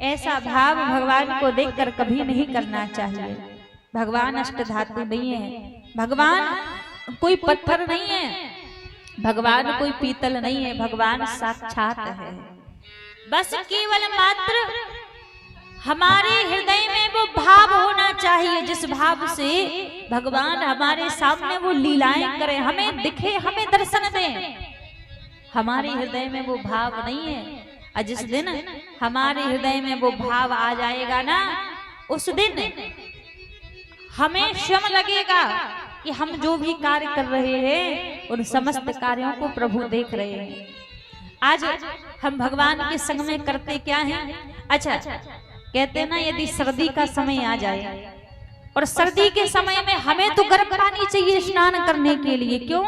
ऐसा भाव भगवान को देखकर कभी नहीं करना चाहिए। भगवान अष्ट धातु नहीं है, भगवान कोई पत्थर नहीं है, भगवान कोई पीतल नहीं है, भगवान साक्षात है। बस केवल मात्र हमारे हृदय में वो भाव होना चाहिए, जिस भाव से भगवान हमारे सामने वो लीलाएं करें, हमें दिखे, हमें दर्शन दें। हमारे हृदय में वो भाव नहीं है, और जिस दिन हमारे हृदय में वो भाव आ जाएगा ना, उस दिन हमें स्वयं लगेगा कि हम जो भी कार्य कर रहे हैं उन समस्त कार्यों को प्रभु देख रहे हैं। आज हम भगवान के संग में करते क्या हैं? अच्छा, कहते हैं ना, यदि सर्दी का समय आ जाए और सर्दी के समय में हमें तो गर्म पानी चाहिए स्नान करने के लिए। क्यों?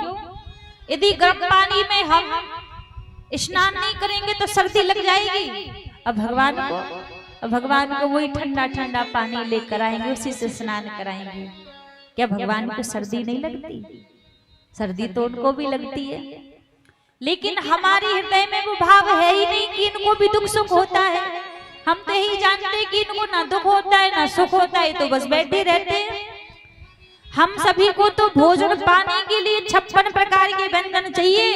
यदि गर्म पानी में हम स्नान नहीं करेंगे तो सर्दी लग जाएगी। अब भगवान को वही ठंडा ठंडा पानी लेकर आएंगे, उसी से स्नान कराएंगे। क्या भगवान को सर्दी नहीं लगती? सर्दी तो उनको भी लगती है, लेकिन हमारे हृदय में वो भाव है ही नहीं कि इनको भी दुख सुख होता है। हम तो यही जानते हैं कि इनको ना दुख होता है ना सुख होता है, तो बस बैठे रहते हैं। हम सभी को तो भोजन पाने के लिए 56 प्रकार के व्यंजन चाहिए,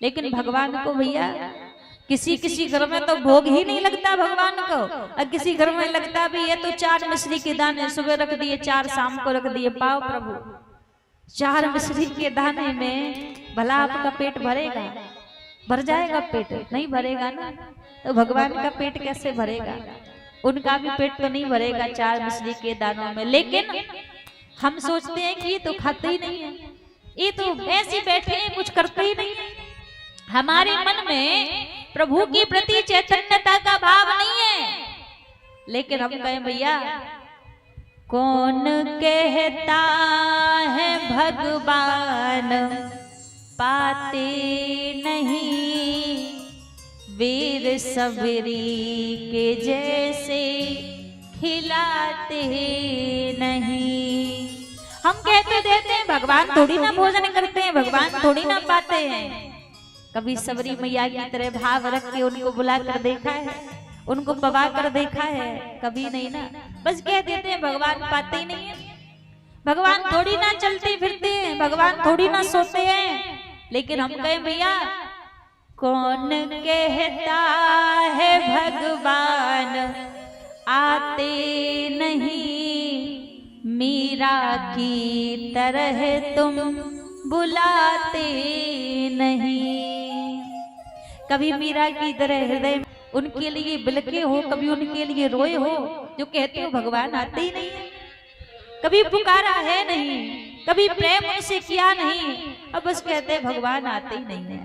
लेकिन भगवान को भैया किसी किसी घर में तो भोग ही नहीं लगता भगवान को, और किसी घर में लगता भी है तो 4 मिश्री के दाने सुबह रख दिए, 4 शाम को रख दिए। पाओ प्रभु, 4 मिश्री के दाने में भला आपका पेट भरेगा? भर जाएगा पेट? नहीं भरेगा ना। तो भगवान का पेट कैसे भरेगा? उनका भी पेट तो नहीं भरेगा 4 मिश्री के दानों में। लेकिन हम सोचते हैं कि ये तो खाते ही नहीं है, ये तो ऐसे बैठे हैं, कुछ करते ही नहीं है। हमारे मन में प्रभु के प्रति चैतन्यता का भाव नहीं है। लेकिन हम कहें भैया, कौन कहता है भगवान पाते नहीं, वीर सबरी के जैसे खिलाते नहीं। हम कहते देते हैं भगवान थोड़ी ना भोजन करते हैं, भगवान थोड़ी ना पाते हैं। कभी सबरी मैया की तरह भाव रख के उनको बुला कर देखा है, उनको पवा कर देखा है? कभी नहीं ना। बस कह देते हैं भगवान पाते ही नहीं है। भगवान थोड़ी ना चलते फिरते हैं, भगवान थोड़ी ना सोते हैं। लेकिन हम कहें भैया, कौन कहता है भगवान आते नहीं, मीरा की तरह तुम बुलाते नहीं। कभी मीरा की तरह हृदय उनके लिए बिलके हो, कभी उनके लिए रोए हो, जो कहते हो भगवान आते ही नहीं है, कभी पुकारा है नहीं, कभी प्रेम उनसे किया नहीं, अब बस कहते हैं भगवान आते ही नहीं है,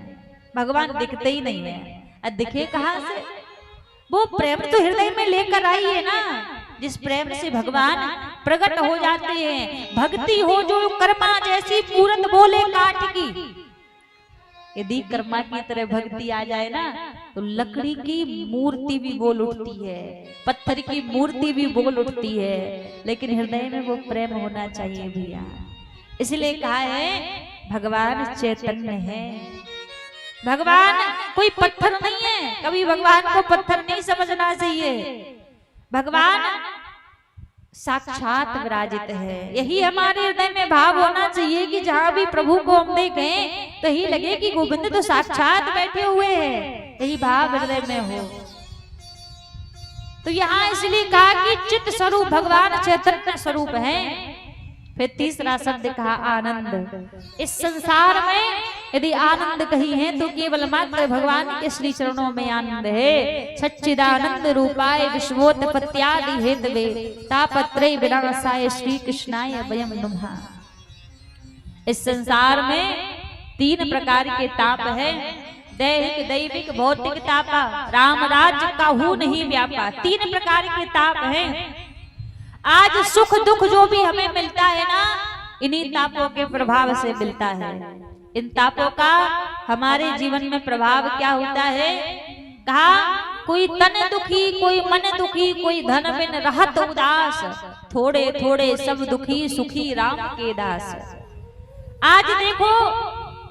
भगवान दिखते ही नहीं है। अब दिखे कहाँ से? वो प्रेम तो हृदय में लेकर आई है ना, जिस प्रेम से भगवान प्रकट हो जाते हैं। भक्ति हो जो कर्मा जैसी मूरत बोले काठ की। यदि कर्मा की तरह भक्ति आ जाए ना, तो लकड़ी की मूर्ति भी बोल उठती है, पत्थर की मूर्ति भी बोल उठती है। लेकिन हृदय में वो प्रेम होना चाहिए भैया। इसलिए कहा है भगवान चैतन्य है। भगवान कोई पत्थर नहीं है, कभी भगवान को पत्थर नहीं समझना चाहिए। भगवान साक्षात विराजित है। यही हमारे हृदय में भाव होना चाहिए कि जहाँ भी प्रभु को हम देखें तो यही लगे कि गोविंद तो साक्षात बैठे हुए हैं, यही भाव हृदय में हो। तो यहाँ इसलिए कहा कि चित्त स्वरूप भगवान चैतन्य स्वरूप है। फिर तीसरा शब्द कहा आनंद। इस संसार में यदि आनंद कही है तो केवल मात्र भगवान के श्री चरणों में आनंद है। सच्चिदानंद रूपाय विश्वोत्पत्त्यादि हेतवे तापत्रय विनाशाय श्री कृष्णाय वयं नमः। इस संसार में 3 प्रकार के ताप है, दैहिक दैविक भौतिक तापा, राम राज्य काहू नहीं व्यापा। 3 प्रकार के ताप हैं। आज सुख दुख जो भी हमें मिलता है ना, इन्हीं तापों के प्रभाव से मिलता है। इन तापों का हमारे जीवन में प्रभाव क्या होता है? कहा कोई तन दुखी, कोई मन दुखी, कोई धन बिन रहत उदास, थोड़े थोड़े सब दुखी सुखी राम के दास। आज देखो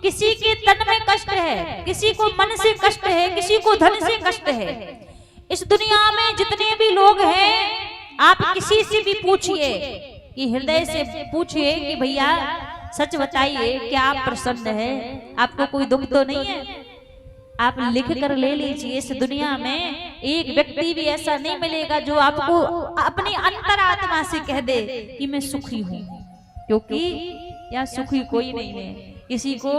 किसी के तन में कष्ट है, किसी को मन से कष्ट है, किसी को धन से कष्ट है। इस दुनिया में जितने भी लोग हैं, आप किसी से भी पूछिए कि हृदय से पूछिए कि भैया सच बताइए क्या आप प्रसन्न है, आपको कोई दुख तो नहीं है? आप लिख कर ले लीजिए। इस दुनिया में एक व्यक्ति भी ऐसा नहीं मिलेगा जो आपको अपनी अंतरात्मा से कह दे कि मैं सुखी हूँ, क्योंकि यहाँ सुखी कोई नहीं है। किसी को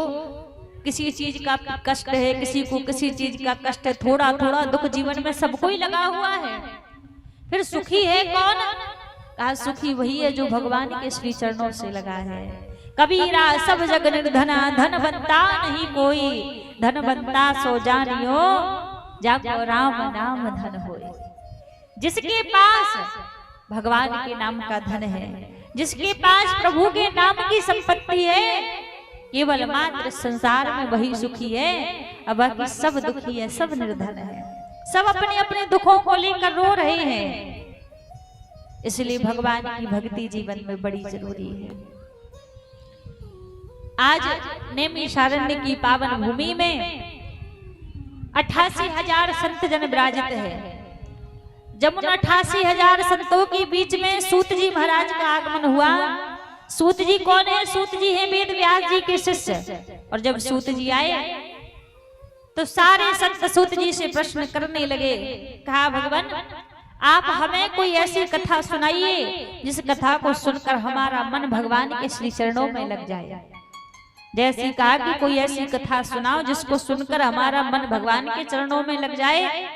किसी चीज का कष्ट है, किसी को किसी चीज का कष्ट है, थोड़ा थोड़ा दुख जीवन में सबको ही लगा हुआ है। फिर सुखी है कौन? कहा सुखी वही है जो भगवान के श्री चरणों से लगा है। कबीरा सब जग निर्धना, धन बनता नहीं कोई, धन बनता सो जानियो, जाको राम नाम धन होए। जिसके पास भगवान के नाम का धन है, जिसके पास प्रभु के नाम की संपत्ति है, केवल मात्र संसार में वही सुखी है। अब बाकी सब दुखी है, सब निर्धन है, सब अपने अपने दुखों को लेकर रो रहे हैं। इसलिए भगवान की भक्ति जीवन में बड़ी जरूरी है। आज नैमिषारण्य की पावन भूमि में 88,000 संत जन विराजित है। जब उन 88,000 संतों के बीच में सूत जी महाराज का आगमन हुआ सूत जी कौन है? सूत जी हैं वेद व्यास जी के शिष्य। और जब सूत जी आए तो सारे संत सूत जी से प्रश्न करने लगे। कहा भगवान आप हमें कोई ऐसी कथा सुनाइए जिस कथा को सुनकर हमारा मन भगवान के श्री चरणों में लग जाए। जैसे कहा कि कोई ऐसी कथा सुनाओ जिसको सुनकर हमारा मन भगवान के चरणों में लग जाए।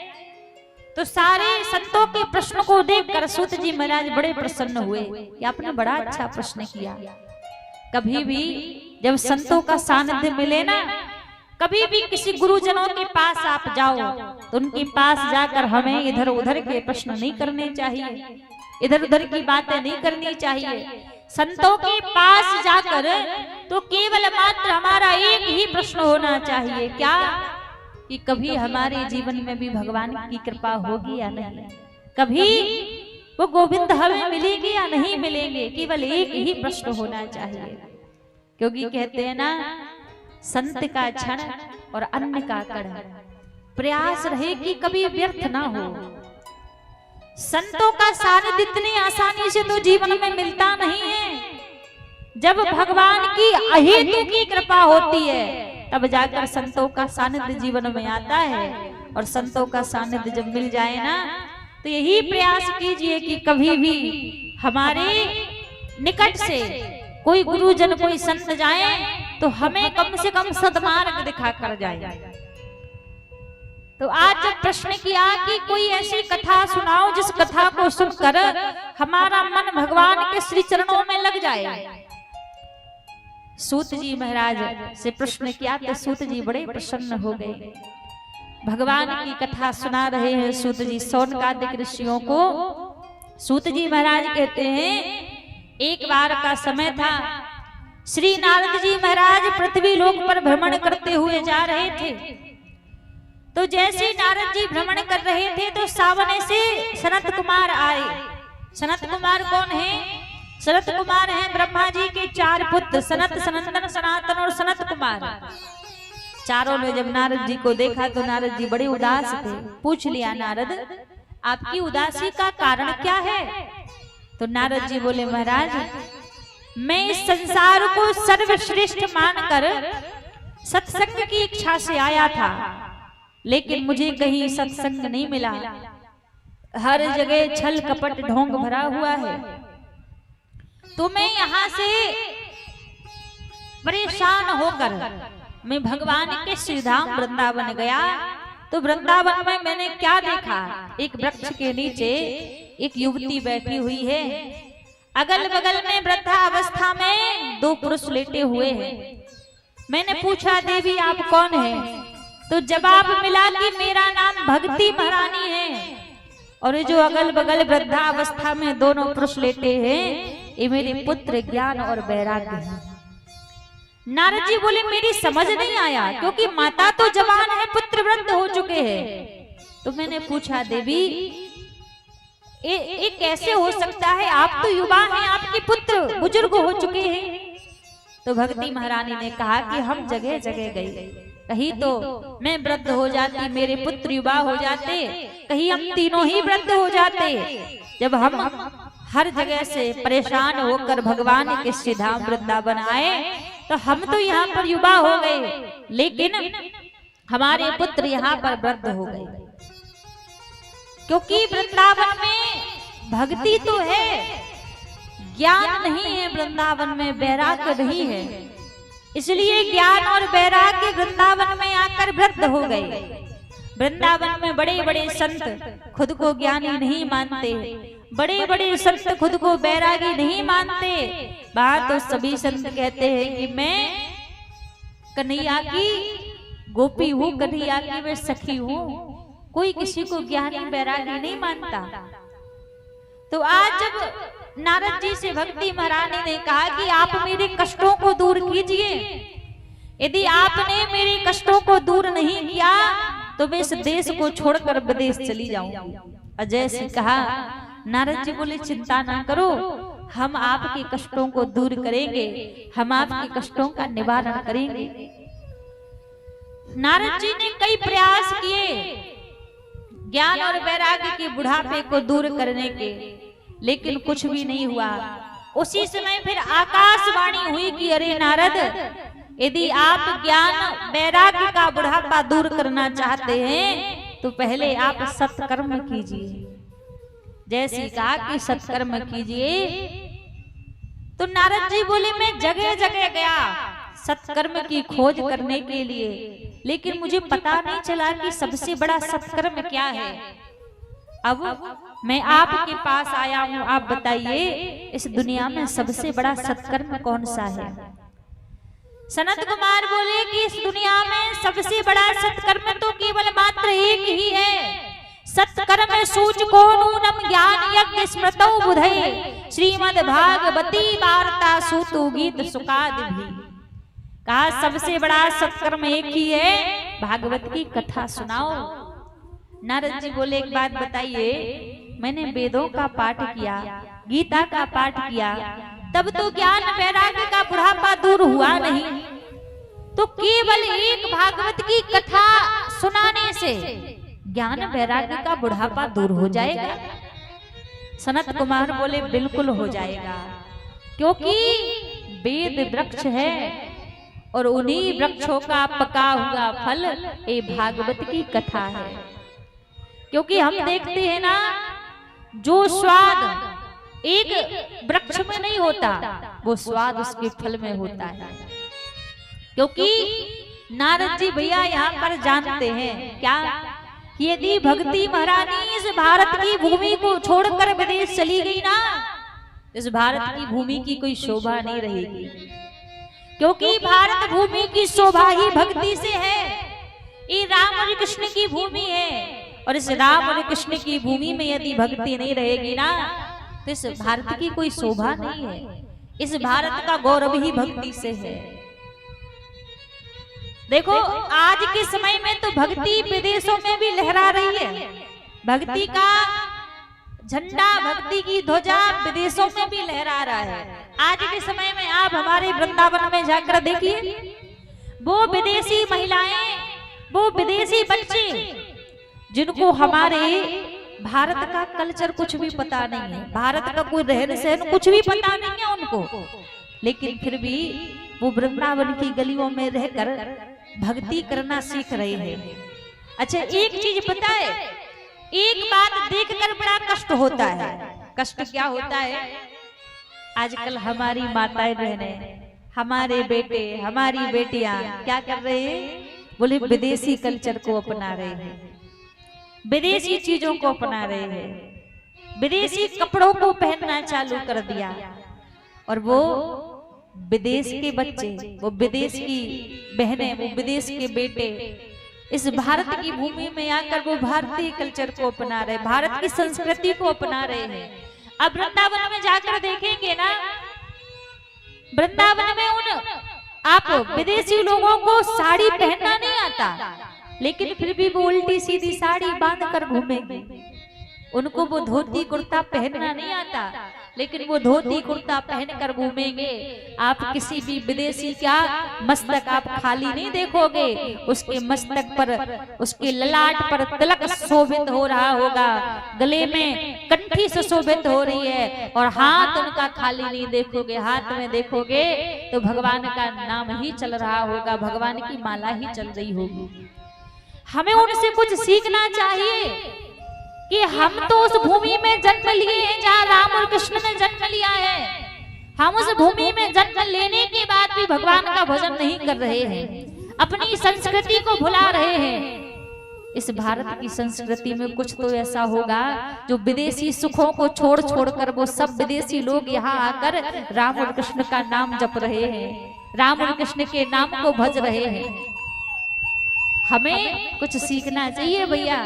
तो सारे संतों के प्रश्न को देखकर सूत जी महाराज बड़े प्रसन्न हुए कि आपने बड़ा अच्छा प्रश्न किया। कभी भी जब संतों का सानिध्य मिले ना, कभी भी किसी गुरुजनों के पास आप जाओ तो उनके पास जाकर हमें इधर उधर के प्रश्न नहीं करने चाहिए, इधर उधर की बातें नहीं करनी चाहिए। संतों के पास जाकर तो केवल मात्र हमारा एक ही प्रश्न होना चाहिए, क्या कि कभी हमारे जीवन में भी भगवान की कृपा होगी या नहीं, कभी वो गोविंद हमें मिलेंगे या नहीं मिलेंगे। केवल एक ही प्रश्न होना चाहिए, क्योंकि कहते हैं ना संत का क्षण और अन्न का कण प्रयास रहे कि कभी व्यर्थ ना हो। संतों का सानिध्य इतनी आसानी से तो जीवन में मिलता नहीं है। जब भगवान की अहेतु की कृपा होती है तब जाकर संतों का सानिध्य जीवन में आता है। और संतों का सानिध्य जब मिल जाए ना तो यही प्रयास कीजिए कि कभी भी हमारे निकट से कोई गुरुजन कोई संत जाए तो हमें कम से कम सद्मार्ग दिखा कर जाए। तो आज जब प्रश्न किया कि कोई ऐसी कथा सुनाओ जिस कथा को सुनकर हमारा मन भगवान के श्री चरणों में लग जाए। सूत जी महाराज से प्रश्न किया तो सूत जी बड़े प्रसन्न हो गए। भगवान की कथा सुना रहे हैं सूत जी शौनकादिक ऋषियों को। सूत जी महाराज कहते हैं एक बार का समय था, श्री नारद जी महाराज पृथ्वी लोक पर भ्रमण करते हुए जा रहे थे। तो जैसे नारद जी भ्रमण कर रहे थे तो सामने से सनत कुमार आए। सनत कुमार कौन है? सनत कुमार हैं ब्रह्मा जी के 4 पुत्र, सनत, सनंदन, सनातन और सनत कुमार। चारों ने जब नारद जी को देखा तो नारद जी बड़े उदास थे। पूछ लिया नारद आपकी उदासी का कारण क्या है? तो नारद जी बोले महाराज मैं इस संसार को सर्वश्रेष्ठ मानकर सत्संग की इच्छा से आया था, लेकिन मुझे कहीं सत्संग नहीं मिला। हर जगह छल कपट ढोंग भरा हुआ है। तो मैं यहाँ से परेशान होकर मैं भगवान के श्रीधाम वृंदावन गया। तो वृंदावन में मैंने क्या देखा? एक वृक्ष के नीचे एक युवती बैठी हुई है। अगल बगल में वृद्धावस्था में 2 पुरुष लेटे हुए हैं। मैंने पूछा देवी आप कौन है? तो जवाब मिला कि मेरा नाम भक्ति महारानी है और ये जो अगल बगल वृद्धावस्था में दोनों पुरुष लेटे हैं ये मेरे पुत्र ज्ञान और वैराग्य हैं। नारद जी बोले मेरी समझ नहीं आया, क्योंकि माता तो जवान है, पुत्र वृद्ध हो चुके हैं। तो मैंने पूछा देवी ये कैसे हो सकता है? आप तो युवा हैं, आपके पुत्र बुजुर्ग हो चुके हैं। तो भक्ति महारानी ने कहा कि हम जगह जगह गए, कहीं तो मैं वृद्ध हो जाती, मेरे पुत्र युवा हो जाते, कहीं हम तीनों ही वृद्ध हो जाते। जब हम हर जगह से परेशान होकर भगवान के श्रीधाम वृंदावन आए तो हम तो यहाँ पर युवा हो गए, लेकिन हमारे पुत्र यहाँ पर वृद्ध हो गए। क्योंकि वृंदावन में भक्ति तो है, ज्ञान नहीं है, वृंदावन में वैराग्य नहीं है, इसलिए ज्ञान और वैराग्य वृंदावन में आकर वृद्ध हो गए। वृंदावन में बड़े बड़े संत खुद को ज्ञानी नहीं मानते, बड़े बड़े संत खुद को बैरागी नहीं मानते। बात तो सभी संत कहते हैं कि मैं कन्हैया की गोपी हूँ, कन्हैया की मैं सखी हूँ, कोई किसी को ज्ञानी बैरागी नहीं मानता। तो आज जब नारद जी से भक्ति महारानी ने कहा कि आप मेरे कष्टों को दूर कीजिए, यदि आपने मेरे कष्टों को दूर नहीं किया तो मैं इस देश को छोड़कर विदेश चली जाऊंगी। अजय से कहा नारद जी बोले चिंता ना करो, हम आपके कष्टों को दूर करेंगे, हम आपके कष्टों का निवारण करेंगे। नारद जी ने कई प्रयास किए ज्ञान और वैराग्य के बुढ़ापे को दूर करने के, लेकिन कुछ भी नहीं हुआ। उसी समय फिर आकाशवाणी हुई कि अरे नारद, यदि आप ज्ञान वैराग्य का बुढ़ापा दूर करना चाहते हैं तो पहले आप सत्कर्म कीजिए। जैसे कहा कि सत्कर्म कीजिए, तो नारद जी बोले मैं जगह जगह गया सत्कर्म की खोज करने के लिए, लेकिन मुझे पता नहीं चला कि सबसे बड़ा सत्कर्म क्या है। अब मैं आपके पास आया हूँ, आप बताइए इस दुनिया में सबसे बड़ा सत्कर्म कौन सा है। सनत कुमार बोले कि इस दुनिया में सबसे बड़ा सत्कर्म तो केवल मात्र एक ही है। सत्कर्म सूचको नूनम ज्ञान यज्ञ स्मृतौ बुधये, श्रीमद् भागवती वार्ता सूतु गीत सुकाद भी। कहा सबसे बड़ा सत्कर्म एक ही है, भागवत की कथा सुनाओ। नारद जी बोले एक बात बताइए, मैंने वेदों का पाठ किया, गीता का पाठ किया, तब तो ज्ञान वैराग्य का बुढ़ापा दूर हुआ नहीं, तो केवल एक भागवत की कथा सुनाने से ज्ञान वैराग्य का बुढ़ापा दूर हो जाएगा। सनत कुमार बोले बिल्कुल हो जाएगा, क्योंकि वेद वृक्ष है और उन्हीं वृक्षों का पका हुआ फल ये भागवत की कथा है। क्योंकि हम देखते हैं ना, जो स्वाद एक वृक्ष में नहीं होता वो स्वाद उसके फल में होता है। क्योंकि नारद जी भैया यहाँ पर जानते हैं क्या, यदि भक्ति महारानी इस भारत की भूमि को छोड़कर विदेश चली गई ना, इस भारत की भूमि की कोई शोभा नहीं रहेगी। क्योंकि भारत भूमि की शोभा ही भक्ति से है। ये राम और कृष्ण की भूमि है, और इस राम और कृष्ण की भूमि में यदि भक्ति नहीं रहेगी ना, तो इस भारत की कोई शोभा नहीं है। इस भारत का गौरव ही भक्ति से है। देखो आज के समय में तो भक्ति विदेशों में भी लहरा रही है। भक्ति का झंडा, भक्ति की ध्वजा विदेशों में भी लहरा रहा है। आज के समय में आप हमारे वृंदावन में जाकर देखिए, वो विदेशी महिलाएं, वो विदेशी बच्चे, जिनको हमारे भारत का कल्चर कुछ भी पता नहीं है, भारत का कोई रहन सहन कुछ भी पता नहीं है उनको, लेकिन फिर भी वो वृंदावन की गलियों में रहकर भक्ति करना सीख रहे हैं। अच्छा एक चीज पता है, एक बात देखकर बड़ा कष्ट होता है। कष्ट क्या होता है, आजकल हमारी माताएं बहनें, हमारे बेटे, हमारी बेटियां क्या कर रहे हैं, बोले विदेशी कल्चर को अपना रहे हैं, विदेशी चीजों को अपना रहे हैं, विदेशी कपड़ों को पहनना चालू कर दिया। और वो विदेश के बच्चे, वो विदेश की बहनें, वो विदेश के बेटे इस भारत की भूमि में आकर वो भारतीय कल्चर को अपना रहे, भारत की संस्कृति को अपना रहे हैं। अब वृंदावन में जाकर देखेंगे ना, वृंदावन में उन आप विदेशी लोगों को साड़ी पहनना नहीं आता, लेकिन फिर भी वो उल्टी सीधी साड़ी बांध कर घूमेंगे। उनको वो धोती कुर्ता पहनना नहीं आता, लेकिन वो धोती कुर्ता पहनकर घूमेंगे। आप किसी भी विदेशी का मस्तक आप खाली नहीं देखोगे, उसके मस्तक पर, उसके ललाट पर तिलक शोभित हो रहा होगा, गले में कंठी सुशोभित हो रही है, और हाथ उनका खाली नहीं देखोगे, हाथ में देखोगे तो भगवान का नाम ही चल रहा होगा, भगवान की माला ही चल रही होगी। हमें उनसे कुछ सीखना चाहिए कि हम तो उस भूमि में जन्म लिए हैं जहाँ राम और कृष्ण ने जन्म लिया है। हम उस भूमि में जन्म लेने के बाद भी भगवान का भजन नहीं कर रहे हैं, अपनी संस्कृति को भुला रहे हैं। इस भारत की संस्कृति में कुछ तो ऐसा होगा जो विदेशी सुखों को छोड़ छोड़कर वो सब विदेशी लोग यहाँ आकर राम और कृष्ण का नाम जप रहे हैं, राम और कृष्ण के नाम को भज रहे हैं। हमें कुछ सीखना चाहिए भैया।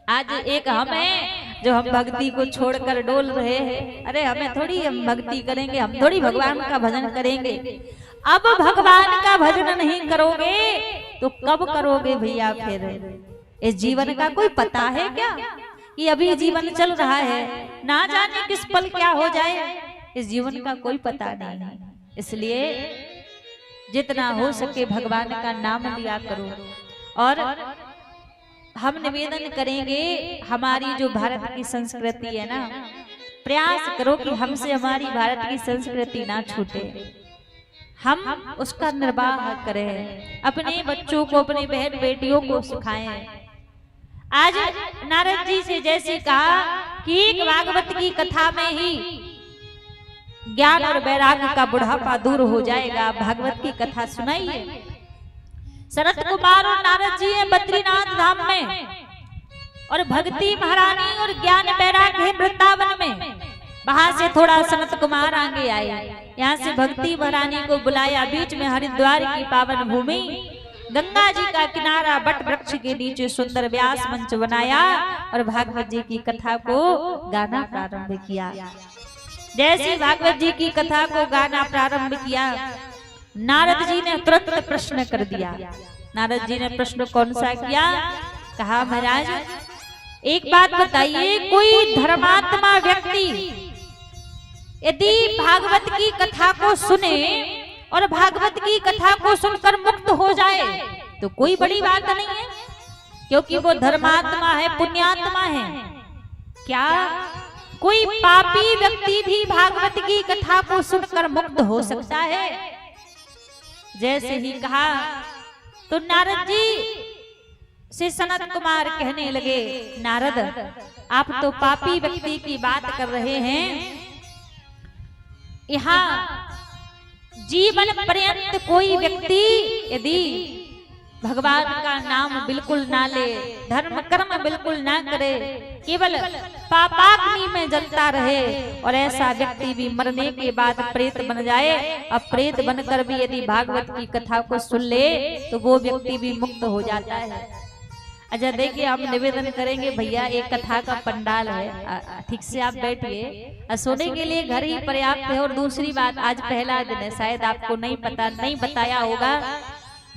आज एक हम हैं जो हम भक्ति को छोड़कर डोल रहे हैं। अरे हमें थोड़ी हम भक्ति करेंगे, हम थोड़ी भगवान का भजन करेंगे। अब भगवान का भजन नहीं करोगे तो कब करोगे भैया? फिर इस जीवन का कोई पता है क्या कि अभी जीवन चल रहा है, ना जाने किस पल क्या हो जाए, इस जीवन का कोई पता नहीं है। इसलिए जितना हो सके भगवान का नाम लिया करो। और हम निवेदन करेंगे, हमारी जो भारत की संस्कृति है ना, प्रयास करो कि हमसे हमारी भारत की संस्कृति ना छूटे, हम उसका निर्वाह करें, अपने बच्चों को, अपनी बहन बेटियों को सिखाएं। आज नारद जी से जैसे कहा कि एक भागवत की कथा में ही ज्ञान और वैराग्य का बुढ़ापा दूर हो जाएगा, भागवत की कथा सुनाइए। सनत कुमार और नारद जी है बद्रीनाथ धाम में, और भक्ति महारानी और ज्ञान वैराग्य है वृंदावन में। वहां से थोड़ा सनत कुमार आगे आए, यहाँ से भक्ति महारानी को बुलाया। बीच में हरिद्वार की पावन भूमि, गंगा जी का किनारा, बट वृक्ष के नीचे सुंदर व्यास मंच बनाया और भागवत जी की कथा को गाना प्रारंभ किया। जैसे भागवत जी की कथा को गाना प्रारंभ किया, नारद जी ने तुरंत प्रश्न कर दिया। नारद जी ने प्रश्न कौन सा किया? कहा महाराज एक बात बताइए, कोई धर्मात्मा व्यक्ति यदि भागवत की कथा को सुने और भागवत की कथा को सुनकर मुक्त हो जाए तो कोई बड़ी बात नहीं है, क्योंकि वो धर्मात्मा है, पुण्यात्मा है। क्या कोई पापी व्यक्ति भी भागवत की कथा को सुनकर मुक्त हो सकता है? जैसे ही कहा तो नारद जी से सनत कुमार कहने लगे, नारद आप तो पापी व्यक्ति की बात कर रहे हैं, यहाँ जीवन पर्यंत कोई व्यक्ति यदि भगवान का नाम बिल्कुल ना ले, धर्म कर्म बिल्कुल ना करे, केवल पापाग्नि में जलता रहे, और ऐसा व्यक्ति भी मरने के बाद प्रेत बन जाए, अब प्रेत बनकर भी यदि भागवत की कथा को सुन ले तो वो व्यक्ति भी मुक्त हो जाता है। अच्छा देखिए, हम निवेदन करेंगे भैया एक कथा का पंडाल है, ठीक से आप बैठिए, सोने के लिए घर ही पर्याप्त है। और दूसरी बात, आज पहला दिन है, शायद आपको नहीं पता, नहीं बताया होगा,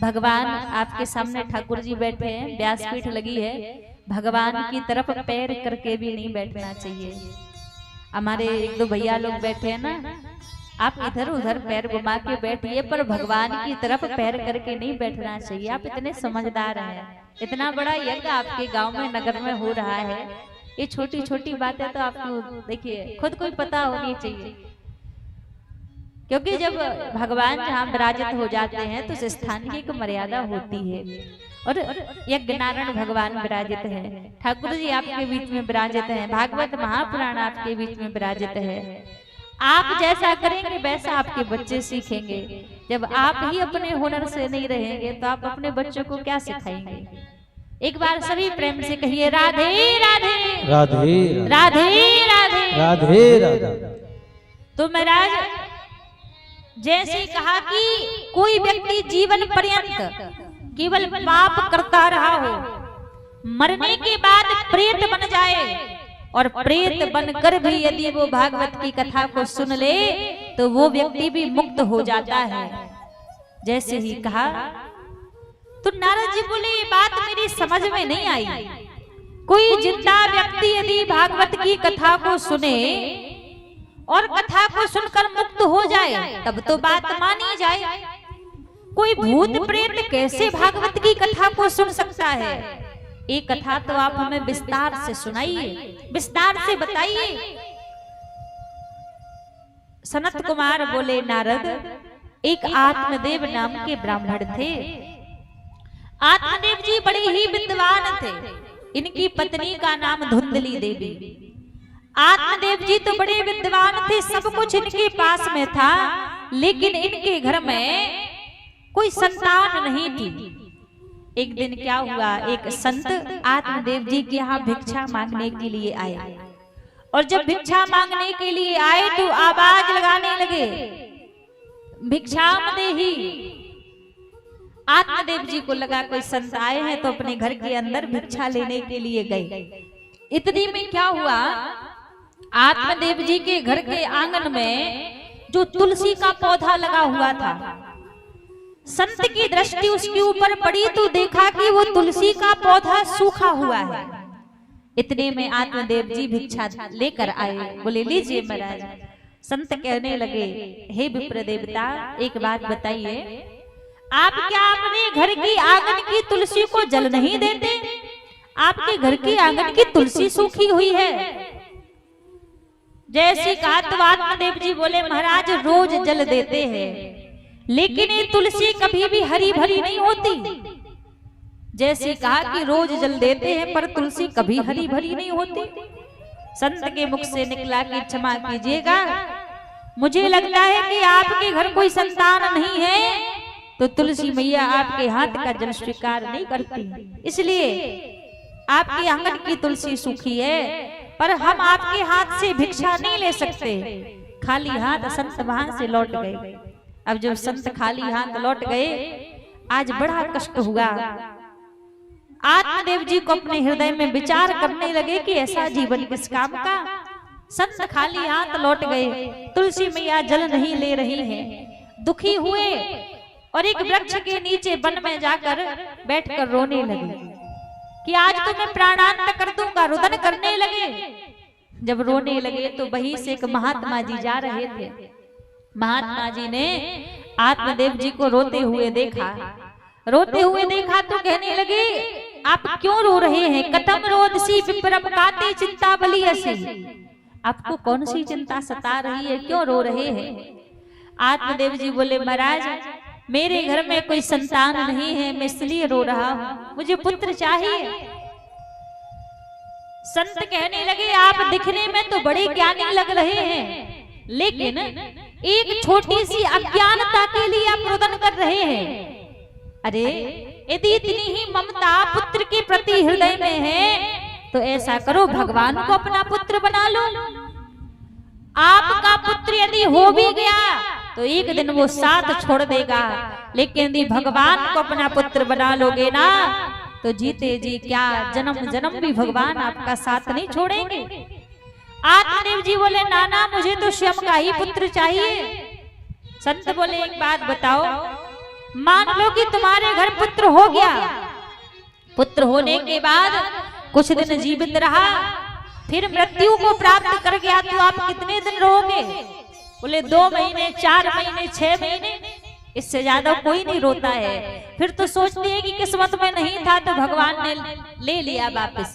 भगवान आपके सामने ठाकुर जी बैठे हैं, व्यासपीठ लगी है, भगवान की तरफ पैर करके भी नहीं बैठना चाहिए। हमारे एक दो भैया लोग बैठे हैं ना, आप इधर उधर पैर घुमा के बैठिए, पर भगवान की तरफ पैर करके नहीं बैठना चाहिए। आप इतने समझदार हैं, इतना बड़ा यज्ञ आपके गांव में, नगर में हो रहा है, ये छोटी छोटी बातें तो आपको देखिए खुद को पता होनी चाहिए, क्योंकि जब भगवान जहाँ विराजित हो जाते हैं तो उस स्थान की एक मर्यादा होती है। और यज्ञ नारायण भगवान विराजित है, ठाकुर जी आपके बीच में विराजित हैं, भागवत महापुराण आपके बीच में विराजित है। आप जैसा करेंगे वैसा आपके बच्चे सीखेंगे। जब आप ही अपने हुनर से नहीं रहेंगे तो आप अपने बच्चों को क्या सिखाएंगे? एक बार सभी प्रेम से कहिए, राधे राधे राधे राधे राधे राधे राधे। तो महाराज जैसे कहा कि कोई व्यक्ति जीवन पर्यंत केवल पाप करता रहा हो, मरने के बाद प्रेत बन जाए, और प्रेत बनकर भी यदि वो भागवत की कथा को सुन ले तो वो व्यक्ति भी मुक्त हो जाता है। जैसे ही कहा तो नारद जी बोले, ये बात मेरी समझ में नहीं आई। कोई जिंदा व्यक्ति यदि भागवत की कथा को सुने और कथा को सुनकर मुक्त हो जाए तब तो बात मानी जाए। कोई भूत प्रेत कैसे भागवत की कथा को सुन सकता है? एक कथा तो आप हमें विस्तार से सुनाइए, विस्तार से बताइए। सनत कुमार बोले, नारद एक आत्मदेव नाम के ब्राह्मण थे। आत्मदेव जी बड़े ही विद्वान थे, इनकी पत्नी का नाम धुंधली देवी। आत्मदेव जी तो बड़े विद्वान थे, सब कुछ इनके पास में था, लेकिन इनके घर में कोई संतान नहीं थी। एक दिन क्या हुआ, एक संत आत्मदेव जी के यहाँ भिक्षा मांगने के लिए आए, और जब भिक्षा मांगने के लिए आए तो आवाज लगाने लगे, भिक्षाम देहि। आत्मदेव जी को लगा कोई संत आए हैं तो अपने घर के अंदर भिक्षा लेने के लिए गए। इतनी में क्या हुआ, आत्मदेव जी के घर के आंगन में जो तुलसी का पौधा लगा हुआ था, संत की दृष्टि उसके ऊपर पड़ी तो देखा कि वो तुलसी का पौधा सूखा हुआ है। इतने में आत्मदेव जी भिक्षा लेकर आए, बोले लीजिए महाराज। संत कहने लगे, हे विप्र देवता एक बात बताइए, आप क्या अपने घर की आंगन की तुलसी को जल नहीं देते? आपके घर की आंगन की तुलसी सूखी हुई है। जैसी कहा तो आत्मदेव जी बोले महाराज रोज जल देते हैं, लेकिन ये तुलसी कभी भी हरी भरी नहीं होती। जैसे कहा कि रोज जल देते हैं पर तुलसी कभी हरी भरी नहीं होती। संत के मुख से निकला कि क्षमा कीजिएगा, मुझे लगता है कि आपके घर कोई संतान नहीं है, तो तुलसी मैया आपके हाथ का जल स्वीकार नहीं करती, इसलिए आपके आंगन की तुलसी सूखी है। पर हम आपके हाथ से भिक्षा नहीं ले सकते। खाली हाथ संत वहां से लौट गए। अब जब संत खाली हाथ लौट गए, आज बड़ा कष्ट हुआ। आत्मदेव जी को अपने हृदय में विचार करने लगे कि ऐसा जीवन किस काम का। संत खाली हाथ लौट गए, तुलसी मैया जल नहीं ले रही हैं, दुखी हुए और एक वृक्ष के नीचे वन में जाकर बैठकर रोने लगे कि आज तो मैं प्राणांत कर दूंगा। रुदन करने लगे। जब रोने लगे तो वहीं से एक महात्मा जी जा रहे थे। महात्मा जी ने आत्मदेव जी को रोते हुए देखा। रोते हुए देखा तो कहने लगे आप क्यों रो रहे हैं? कथम रोदसी विप्रम काते चिंता बलियसी। आपको कौन सी चिंता सता रही है, क्यों रो रहे हैं? आत्मदेव जी बोले महाराज मेरे घर में कोई संतान नहीं है, मैं इसलिए रो रहा हूं, मुझे पुत्र चाहिए। संत कहने लगे आप दिखने में तो बड़े ज्ञानी लग रहे हैं, लेकिन एक छोटी सी अज्ञानता के लिए आप रुदन कर रहे हैं। अरे यदि इतनी ही ममता पुत्र के प्रति हृदय में है तो ऐसा करो भगवान को अपना पुत्र बना लो। आपका पुत्र यदि हो भी गया तो एक दिन वो साथ छोड़ देगा, लेकिन यदि भगवान को अपना पुत्र बना लोगे ना तो जीते जी क्या जन्म जन्म भी भगवान आपका साथ नहीं छोड़ेंगे। आत्मदेव जी बोले नाना मुझे तो स्वयं का ही पुत्र चाहिए। संत बोले एक बात बताओ, मान लो कि तुम्हारे घर पुत्र हो गया, पुत्र होने के बाद कुछ दिन जीवित रहा, फिर मृत्यु को प्राप्त कर गया तो आप कितने दिन रहोगे? बोले 2 महीने, 4 महीने, 6 महीने, इससे ज्यादा कोई नहीं रोता है। फिर तो सोचते हैं कि किस्मत में नहीं था तो भगवान ने ले लिया वापस।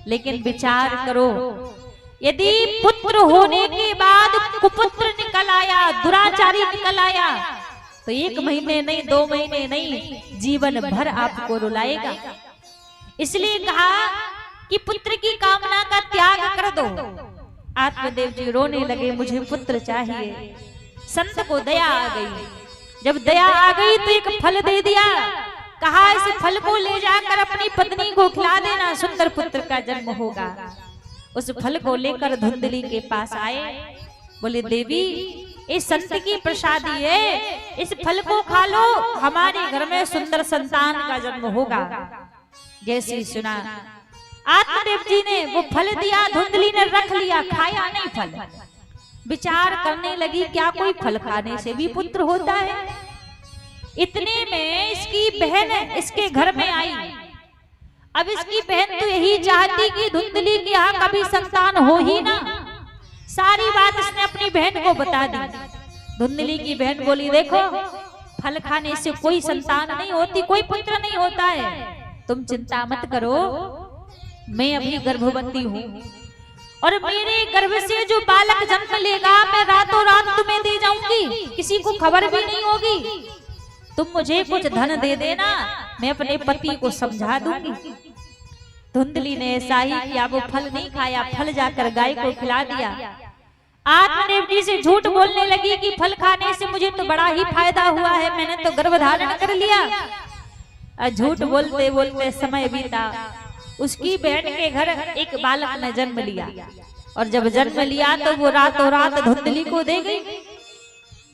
लेकिन विचार करो, यदि पुत्र होने के बाद कुपुत्र निकल आया, दुराचारी निकल आया, तो 1 महीने नहीं, 2 महीने नहीं, जीवन भर आपको रुलाएगा। इसलिए कहा कि पुत्र की कामना का त्याग कर दो। आत्मदेव जी रोने लगे मुझे पुत्र चाहिए। संत को दया आ गई। जब दया आ गई तो एक फल दे दिया। कहा इस फल को ले जाकर अपनी पत्नी को खिला देना, सुंदर पुत्र का जन्म होगा। उस फल को लेकर धुंधली के पास आए। बोले देवी इस संत की प्रसादी है, इस फल को खा लो, हमारे घर में सुंदर संतान का जन्म होगा। जैसे सुना आत्मदेव जी ने वो फल दिया, धुंधली ने रख लिया, खाया नहीं फल। विचार करने लगी क्या कोई फल खाने से भी पुत्र होता है? इतने में इसकी बहन इसके घर में आई। अब इसकी बहन तो यही चाहती कि धुंधली के यहाँ कभी संतान हो ही ना। सारी बात इसने अपनी बहन को बता दी। धुंधली की बहन बोली देखो फल खाने से कोई संतान नहीं होती, कोई पुत्र नहीं होता है, तुम चिंता मत करो, मैं अभी गर्भवती हूँ और मेरे गर्भ से जो बालक जन्म लेगा मैं रातों रात तुम्हें दे जाऊंगी, किसी को खबर भी नहीं होगी। तुम मुझे कुछ धन दे देना, मैं अपने पति को समझा दूंगी। धुंधली ने ऐसा ही किया, वो फल नहीं खाया, फल जाकर गाय को खिला दिया। आत्मदेव जी से झूठ बोलने लगी कि फल खाने से मुझे तो बड़ा ही फायदा हुआ है, मैंने तो गर्भ धारण कर लिया। झूठ बोलते बोलते समय बीता। उसकी बहन के घर एक बालक ने जन्म लिया और जब जन्म लिया तो वो रातों रात धुंधली को दे गई।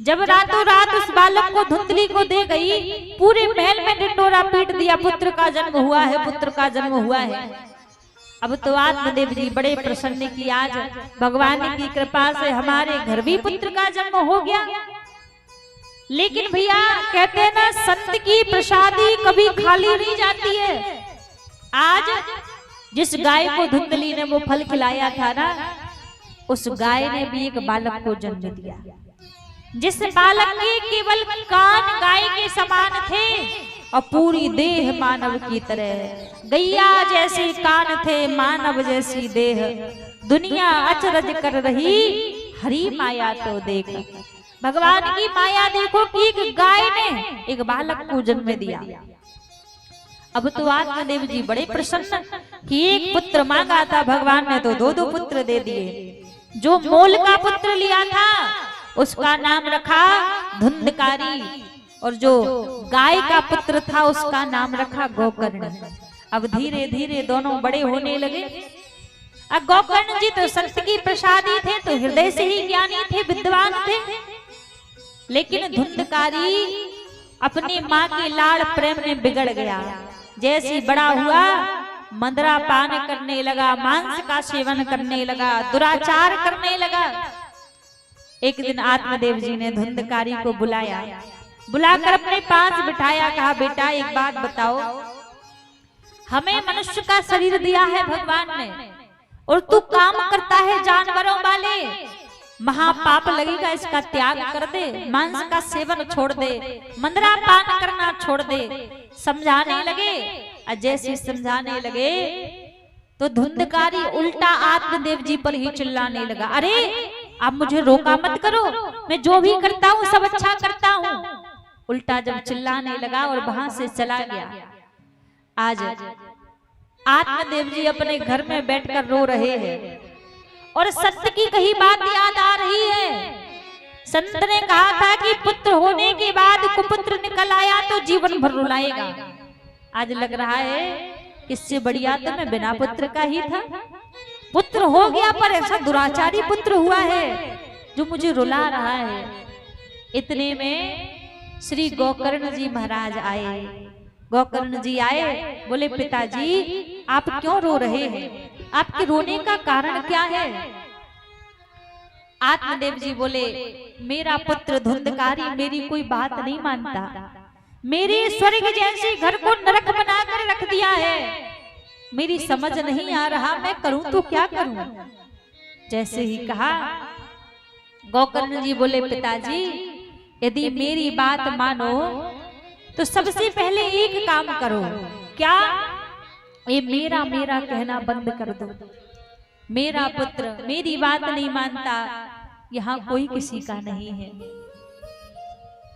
जब रातों रात उस बालक को धुंधली को दे गई, पूरे महल में ढिंढोरा पीट दिया, पुत्र का जन्म हुआ है, पुत्र का जन्म हुआ है। अब तो आत्मदेव जी बड़े प्रसन्न की आज भगवान की कृपा से हमारे घर भी पुत्र का जन्म हो गया। लेकिन भैया कहते हैं ना संत की प्रसादी कभी खाली नहीं जाती है। आज जिस गाय को धुंधली ने वो फल खिलाया था ना, उस गाय ने भी एक बालक को जन्म दिया। जिस बालक के केवल कान गाय के समान थे, और पूरी देह मानव की तरह। गैया जैसे कान थे मानव जैसी देह, दुनिया अचरज कर रही हरी माया तो देख। भगवान की माया देखो कि एक गाय ने एक बालक को जन्म दिया। अब तो आत्मदेव जी बड़े प्रसन्न कि एक पुत्र मांगा था भगवान ने तो दो पुत्र दे दिए। जो मोल का पुत्र लिया था उसका नाम रखा धुंधकारी, और जो गाय का पुत्र था उसका नाम रखा गोकर्ण। अब धीरे धीरे दोनों बड़े होने लगे। अब गोकर्ण जी तो सत्य की प्रसादी थे, तो हृदय से ही ज्ञानी थे, विद्वान थे। लेकिन धुंधकारी अपनी माँ के लाड़ प्रेम में बिगड़ गया। जैसे बड़ा हुआ मंदरा पान करने लगा, मांस का सेवन करने लगा, दुराचार करने लगा। एक दिन आत्मदेव जी ने धुंधकारी को बुलाकर अपने पास बिठाया। कहा बेटा एक बात बताओ, हमें मनुष्य का शरीर दिया है भगवान ने, और तू काम करता है जानवरों वाले, महापाप लगेगा, इसका त्याग कर दे, मांस का सेवन छोड़ दे, मंदरा पान करना छोड़ दे। समझाने लगे, और जैसे समझाने लगे तो धुंधकारी उल्टा आत्मदेव जी पर ही चिल्लाने लगा। अरे आप मुझे रोका मत करो, मैं जो भी करता हूँ सब अच्छा करता हूँ। उल्टा जब चिल्लाने लगा और वहां से चला गया। आज आत्मदेव जी अपने घर में बैठकर रो रहे हैं और सत्य की कही बात याद आ रही है। संत ने कहा था कि पुत्र होने के बाद कुपुत्र निकल आया तो जीवन भर रुलाएगा। आज लग रहा है इससे बढ़िया तो मैं बिना पुत्र का ही था। पुत्र हो गया पर ऐसा दुराचारी पुत्र हुआ है जो मुझे रुला रहा है। इतने में श्री गोकर्ण जी महाराज आए। गोकर्ण जी आए, बोले पिताजी आप क्यों रो रहे हैं, आपके रोने का कारण क्या है? आत्मदेव जी बोले मेरा पुत्र धुंधकारी मेरी कोई बात नहीं मानता, मेरे स्वर्ग जैसे घर को नरक बनाकर रख दिया है, मेरी समझ नहीं आ रहा मैं करूं तो क्या करूं। जैसे ही कहा गोकर्ण जी बोले पिताजी यदि मेरी बात मानो तो सबसे पहले एक काम करो। क्या? ये मेरा मेरा कहना बंद कर दो। मेरा पुत्र मेरी बात नहीं मानता, यहाँ कोई किसी का नहीं है।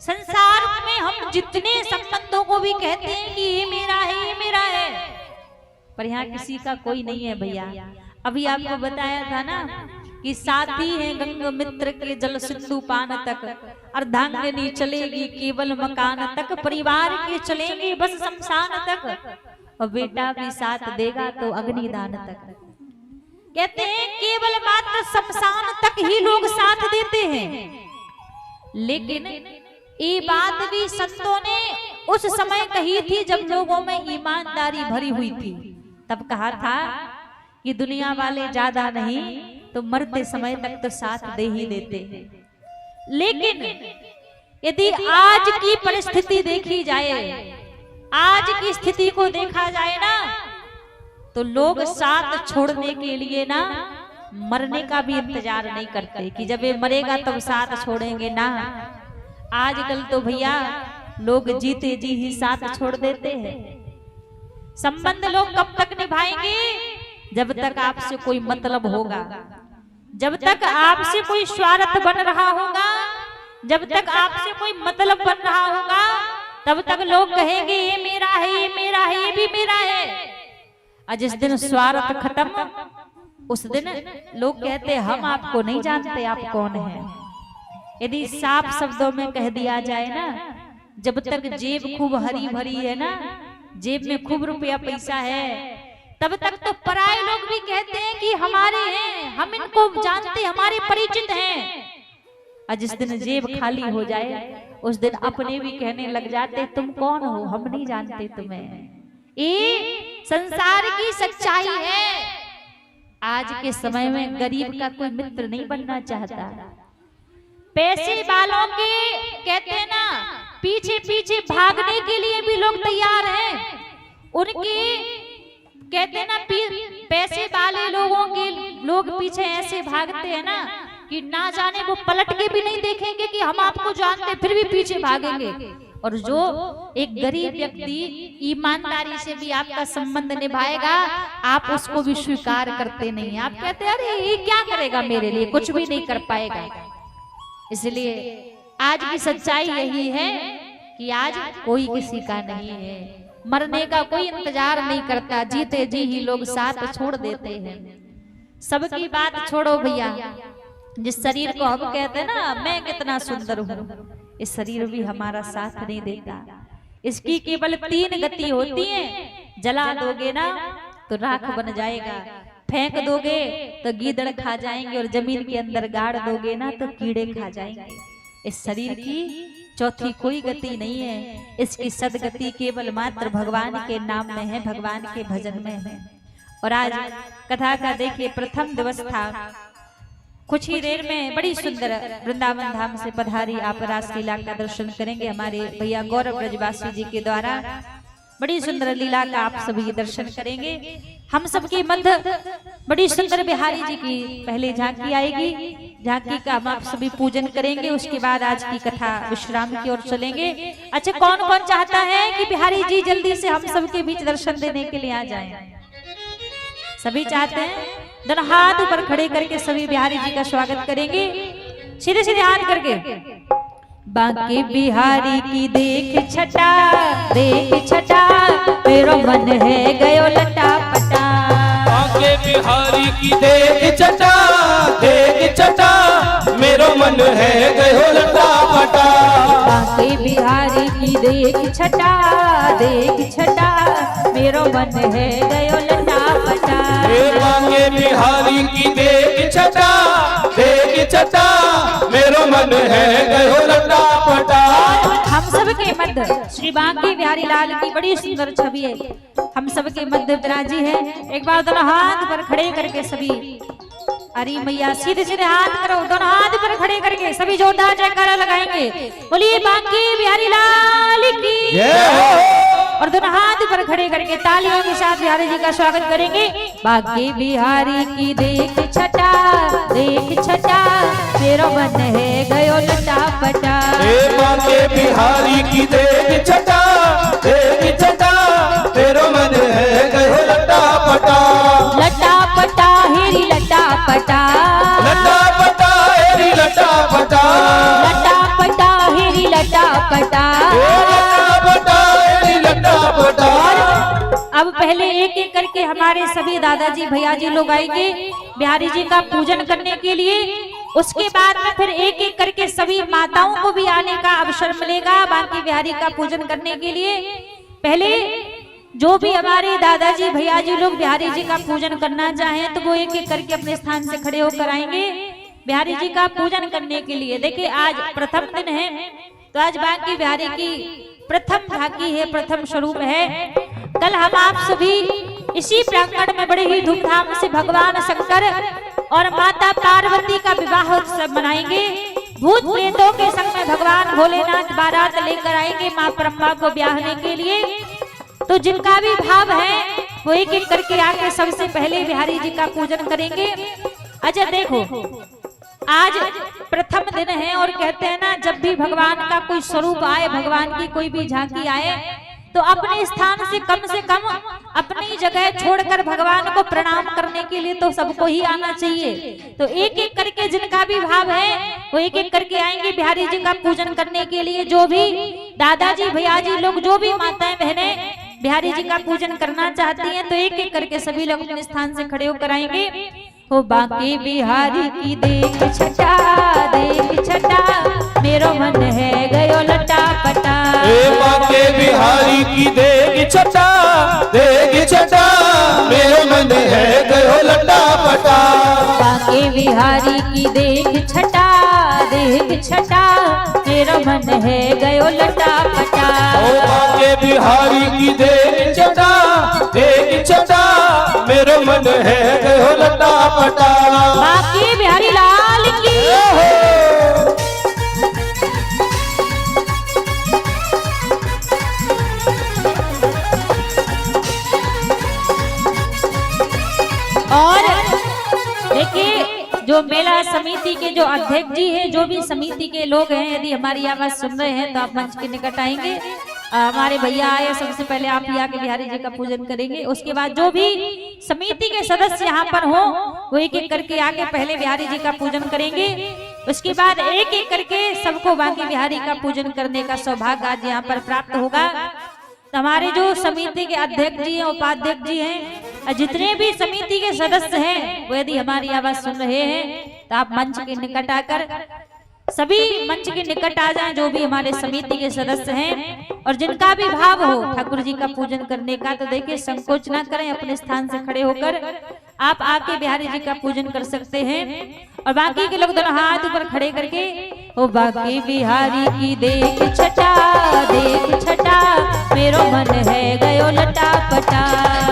संसार में हम जितने संबंधों को भी कहते हैं कि ये मेरा है ये मेरा है, पर यहाँ किसी का कोई नहीं है भैया। अभी आपको बताया था ना कि साथी है गंग मित्र के जल सिंधु पान तक, अर्धांगिनी चलेगी केवल मकान तक, परिवार के चलेंगे बस शमशान तक, और बेटा भी साथ देगा तो अग्निदान तक। कहते हैं केवल मात्र शमशान तक ही लोग साथ देते हैं, लेकिन ये बात भी संतों ने उस समय कही थी जब लोगों में ईमानदारी भरी हुई थी। तब कहा था कि दुनिया वाले ज्यादा नहीं तो मरते समय तक तो साथ दे ही देते हैं। लेकिन यदि आज की परिस्थिति देखी जाए, आज की स्थिति को देखा जाए ना, तो लोग साथ छोड़ने के लिए ना मरने का भी इंतजार नहीं करते कि जब ये मरेगा तब साथ छोड़ेंगे ना। आजकल तो भैया लोग जीते जी ही साथ छोड़ देते हैं। संबंध लोग कब तक निभाएंगे? जब तक आपसे कोई मतलब होगा, जब तक आपसे कोई स्वार्थ बन रहा होगा, जब तक आपसे कोई मतलब बन रहा होगा, तब तक लोग कहेंगे ये मेरा है ये मेरा है ये भी मेरा है। और जिस दिन स्वार्थ खत्म उस दिन लोग कहते हम आपको नहीं जानते आप कौन है। यदि साफ शब्दों में कह दिया जाए ना, जब तक जेब खूब हरी भरी है ना, जेब में खूब रुपया पैसा है, तब तक तो पराये लोग भी कहते हैं कि हमारे हैं, हम इनको जानते हमारे परिचित हैं। और जिस दिन जेब खाली हो जाए उस दिन अपने भी कहने लग जाते तुम कौन हो, हम नहीं जानते तुम्हें। ये संसार की सच्चाई है। आज के समय में गरीब का कोई मित्र नहीं बनना चाहता। पैसे वालों के कहते हैं ना पीछे पीछे भागने के लिए भी लोग तैयार हैं। उनके कहते हैं ना पैसे वाले लोगों के लोग पीछे ऐसे भागते हैं ना कि ना जाने वो पलट के भी नहीं देखेंगे कि हम आपको जानते, फिर भी पीछे भागेंगे। और जो एक गरीब व्यक्ति ईमानदारी से भी आपका संबंध निभाएगा, आप उसको भी स्वीकार करते नहीं। आप कहते हैं अरे ये क्या करेगा मेरे लिए, कुछ भी नहीं कर पाएगा। इसलिए आज की सच्चाई यही है कि आज कोई किसी का नहीं है, मरने का कोई इंतजार नहीं करता, जीते जी ही लोग साथ छोड़ देते हैं। सबकी बात छोड़ो भैया, जिस शरीर को हम कहते हैं ना मैं कितना सुंदर हूँ, इस शरीर भी हमारा साथ नहीं देता। इसकी केवल 3 गति होती है, जला दोगे ना तो राख बन जाएगा, फेंक दोगे तो गीदड़ खा जाएंगे, और जमीन के अंदर गाड़ दोगे ना तो कीड़े खा जाएंगे। इस शरीर की चौथी कोई गति नहीं है। इसकी सदगति केवल मात्र भगवान के नाम में है, भगवान के भजन में है। और आज कथा का देखिए प्रथम दिवस था। कुछ ही देर में बड़ी सुंदर वृंदावन धाम से पधारी आप रासलीला का दर्शन करेंगे हमारे भैया गौरव ब्रजवासी जी के द्वारा। बड़ी सुंदर लीला का आप सभी दर्शन करेंगे। हम सबके मध्य बड़ी सुंदर बिहारी जी की पहले झांकी आएगी, झांकी का हम आप सभी पूजन करेंगे। उसके बाद आज की कथा विश्राम की ओर चलेंगे। अच्छा, कौन कौन चाहता है कि बिहारी जी जल्दी से हम सबके बीच दर्शन देने के लिए आ जाएं? सभी चाहते हैं? दोनों हाथ ऊपर खड़े करके सभी बिहारी जी का स्वागत करेंगे, सीधे सीधे हाथ करके। बांके बिहारी की देख छटा, देख छटा, मेरो मन है गयो लटा पटा। बांके बिहारी की देख छटा, देख छटा, मेरो मन है गयो लटा पटा। बांके बिहारी की देख छटा, देख छटा, मेरो मन है गयो लटा पटा। बांके बिहारी की देख छटा, देख छटा, मेरो मन है गयो लटा पटा। हम सब के मध्य श्री बांके बिहारी लाल की बड़ी सुंदर छवि है, हम सब के मध्य विराजी है। एक बार दोनों हाथ पर खड़े करके सभी, अरे मैया सीधे सीधे हाथ करो, दोनों हाथ पर खड़े करके सभी जोरदार जयकारा लगाएंगे, बोलिए बांके बिहारी लाल की। और दोनों हाथ पर खड़े करके तालियों के साथ बिहारी जी का स्वागत करेंगे। बांके बिहारी की देख छटा, देख छटा, मेरो मन है गयो लटा पटा। बांके बिहारी की देख छटा, देख छटा, मेरो मन है गयो लटा पटा। लटा पटा हेरी लटा पटा, लटा पटा हेरी लटा पटा, लटा पटा हेरी लटा पटा। लटा पटा हेरी लटा पटा। अब पहले एक एक करके हमारे सभी दादाजी भैया जी लोग आएंगे बिहारी जी का पूजन करने के लिए। उसके बाद में फिर एक एक करके सभी माताओं को भी आने का अवसर मिलेगा बांके बिहारी का पूजन करने के लिए। पहले जो भी हमारे दादाजी भैया जी लोग बिहारी जी का पूजन करना चाहें तो वो एक एक करके अपने स्थान से खड़े होकर आएंगे बिहारी जी का पूजन करने के लिए। देखिए आज प्रथम दिन है, तो आज बांके बिहारी की प्रथम झांकी है, प्रथम स्वरूप है। कल हम आप सभी इसी प्रांगण में बड़े ही धूमधाम से भगवान शंकर और माता पार्वती का विवाह उत्सव मनाएंगे। भूत प्रेतों के संग में भगवान भोलेनाथ बारात लेकर आएंगे माँ ब्रह्मा को ब्याहने के लिए। तो जिनका भी भाव है वो एक एक करके आके सबसे पहले बिहारी जी का पूजन करेंगे। अच्छा देखो, आज प्रथम दिन है और कहते हैं ना जब भी भगवान का कोई स्वरूप आए, भगवान की कोई भी झांकी आए, तो अपने स्थान से कम अपनी जगह छोड़कर भगवान को प्रणाम करने के लिए तो सबको ही आना चाहिए। तो एक एक करके जिनका भी भाव है वो एक एक करके आएंगे बिहारी जी का पूजन करने के लिए। जो भी दादाजी भैया जी लोग, जो भी माताएं बहनें बिहारी जी का पूजन करना चाहती हैं तो एक एक करके सभी लोग अपने स्थान से खड़े होकर आएंगे। हो बांके बिहारी की देख छटा, देख छटा, मेरो मन है गयो लटा पटा। बांके बिहारी की देख छटा, देख छटा, मेरो मन है गयो लटा पटा। बांके बिहारी की देख छटा, देख छटा, मेरो मन है गयो लटा पटा। बांके बिहारी की देख छटा, देख छटा, मेरो मन है गयो लटा पटा। बांके बिहारी लाल की। और देखिए जो जो मेला समिति के जो अध्यक्ष जी हैं, जो भी समिति के लोग हैं, यदि हमारी आवाज सुन रहे हैं तो आप मंच के निकट आएंगे। हमारे भैया आए, सबसे पहले आप ही आके बिहारी जी का पूजन करेंगे। उसके बाद जो भी समिति के सदस्य यहाँ पर हो वो एक एक करके आके पहले बिहारी जी का पूजन करेंगे। उसके बाद एक एक करके सबको बांके बिहारी का पूजन करने का सौभाग्य आज यहाँ पर प्राप्त होगा। तो हमारे जो समिति के अध्यक्ष जी हैं, उपाध्यक्ष जी हैं, और जितने भी समिति के सदस्य हैं, वो यदि हमारी आवाज सुन रहे हैं तो आप मंच के निकट आकर सभी मंच के निकट आ जाएं, जो भी हमारे समिति के सदस्य हैं। और जिनका भी भाव हो ठाकुर जी का पूजन करने का, तो देखिए संकोच ना करें, अपने स्थान से खड़े होकर आप आके बिहारी जी का पूजन कर सकते हैं। और बाकी के लोग दोनों हाथ ऊपर खड़े करके ओ बाकी बिहारी की देख छटा मेरो मन है गयो लटा पटा।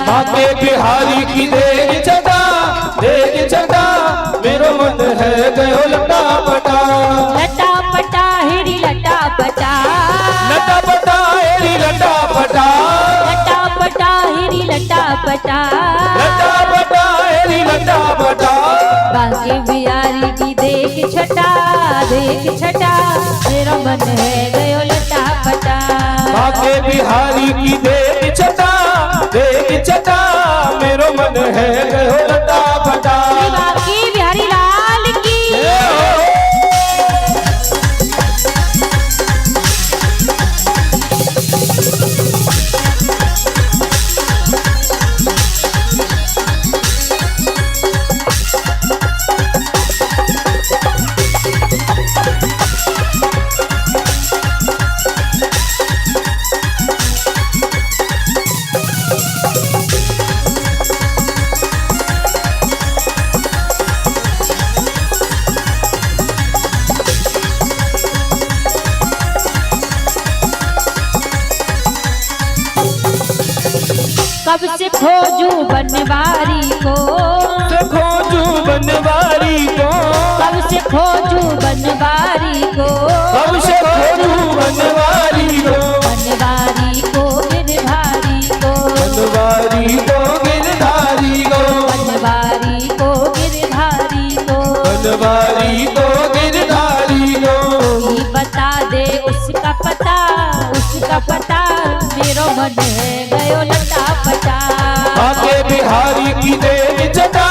बाके बिहारी की देख छटा मेरो मन है गयो लटा पटा। लटा पटा हेरी लटा पटा, लटा पटा हेरी लटा पटा, लटा पटा हेरी लटा पटा, लटा पटा हेरी लटा पटा। बाकी बिहारी की देख छटा मेरा मन है गयो लटा पटा। बाके बिहारी की देख छटा मेरो मन है गयो लटा पटा। बाकी बिहारी लाल की कब से खोजू बनवारी को, खोजू बनवारी को, कब से खोजू बनवारी को, कब से खोजू बनवारी को, बनवारी को गिरधारी को, बनवारी को गिरधारी को, बनवारी को गिरधारी को, बनवारी को गिरधारी को। कोई बता दे उसका पता मेरो मन है गयो लटा पटा। बाके बिहारी की देख छटा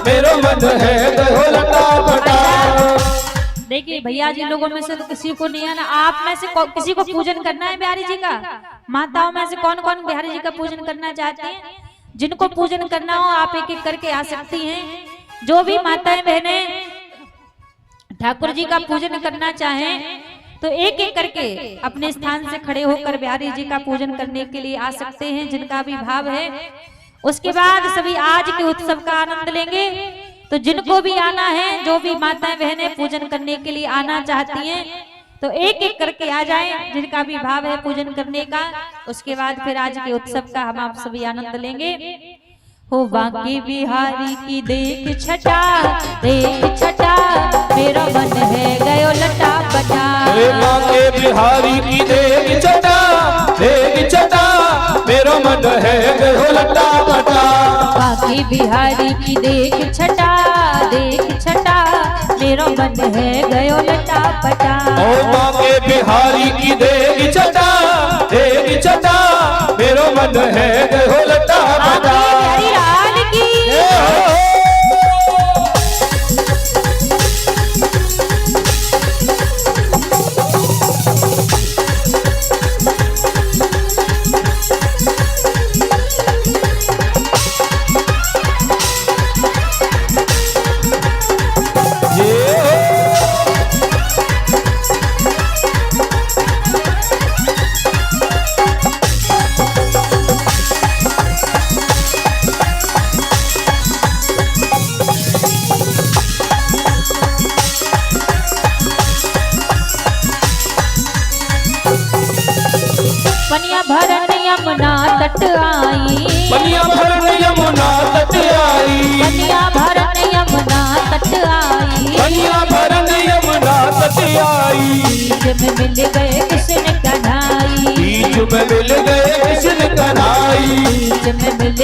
मेरो मन है गयो लटा पटा। देखिए भैया जी लोगों में से तो किसी को नहीं है ना, आप में से किसी को पूजन करना है बिहारी जी का? माताओं में से कौन कौन बिहारी जी का पूजन करना चाहती हैं? जिनको पूजन करना हो आप एक एक करके आ सकती हैं। जो भी माताएं बहनें ठाकुर जी का पूजन करना चाहें तो एक एक करके अपने स्थान से खड़े होकर बिहारी जी का पूजन करने के लिए आ सकते हैं, जिनका भी भाव है। उसके बाद सभी आज के उत्सव का आनंद लेंगे। तो जिनको भी आना है, जो भी माताएं बहनें पूजन करने के लिए आना चाहती हैं, तो एक एक करके आ जाएं, जिनका भी भाव है पूजन करने का। उसके बाद फिर आज के उत्सव का हम आप सभी आनंद लेंगे। हो बाकी बिहारी की देख छटा मेरा मन है गयो लटा पटा। बाके बिहारी की देख छटा मेरो मन है गयो लटा पटा। बाकी बिहारी की देख छटा मेरा मन है गयो लटा पटा। ओ बाके बिहारी की देख छटा मेरो मन है गयो लटा पटा। बिहारी लाल की पनिया भरन यमुना तट आई, पनिया भरन यमुना तट आई, पनिया भरन यमुना तट आई, पनिया भरन यमुना तट आई। बीच में मिल गए कृष्ण कन्हाई, बीच में मिल गए कृष्ण कन्हाई, बीच में मिल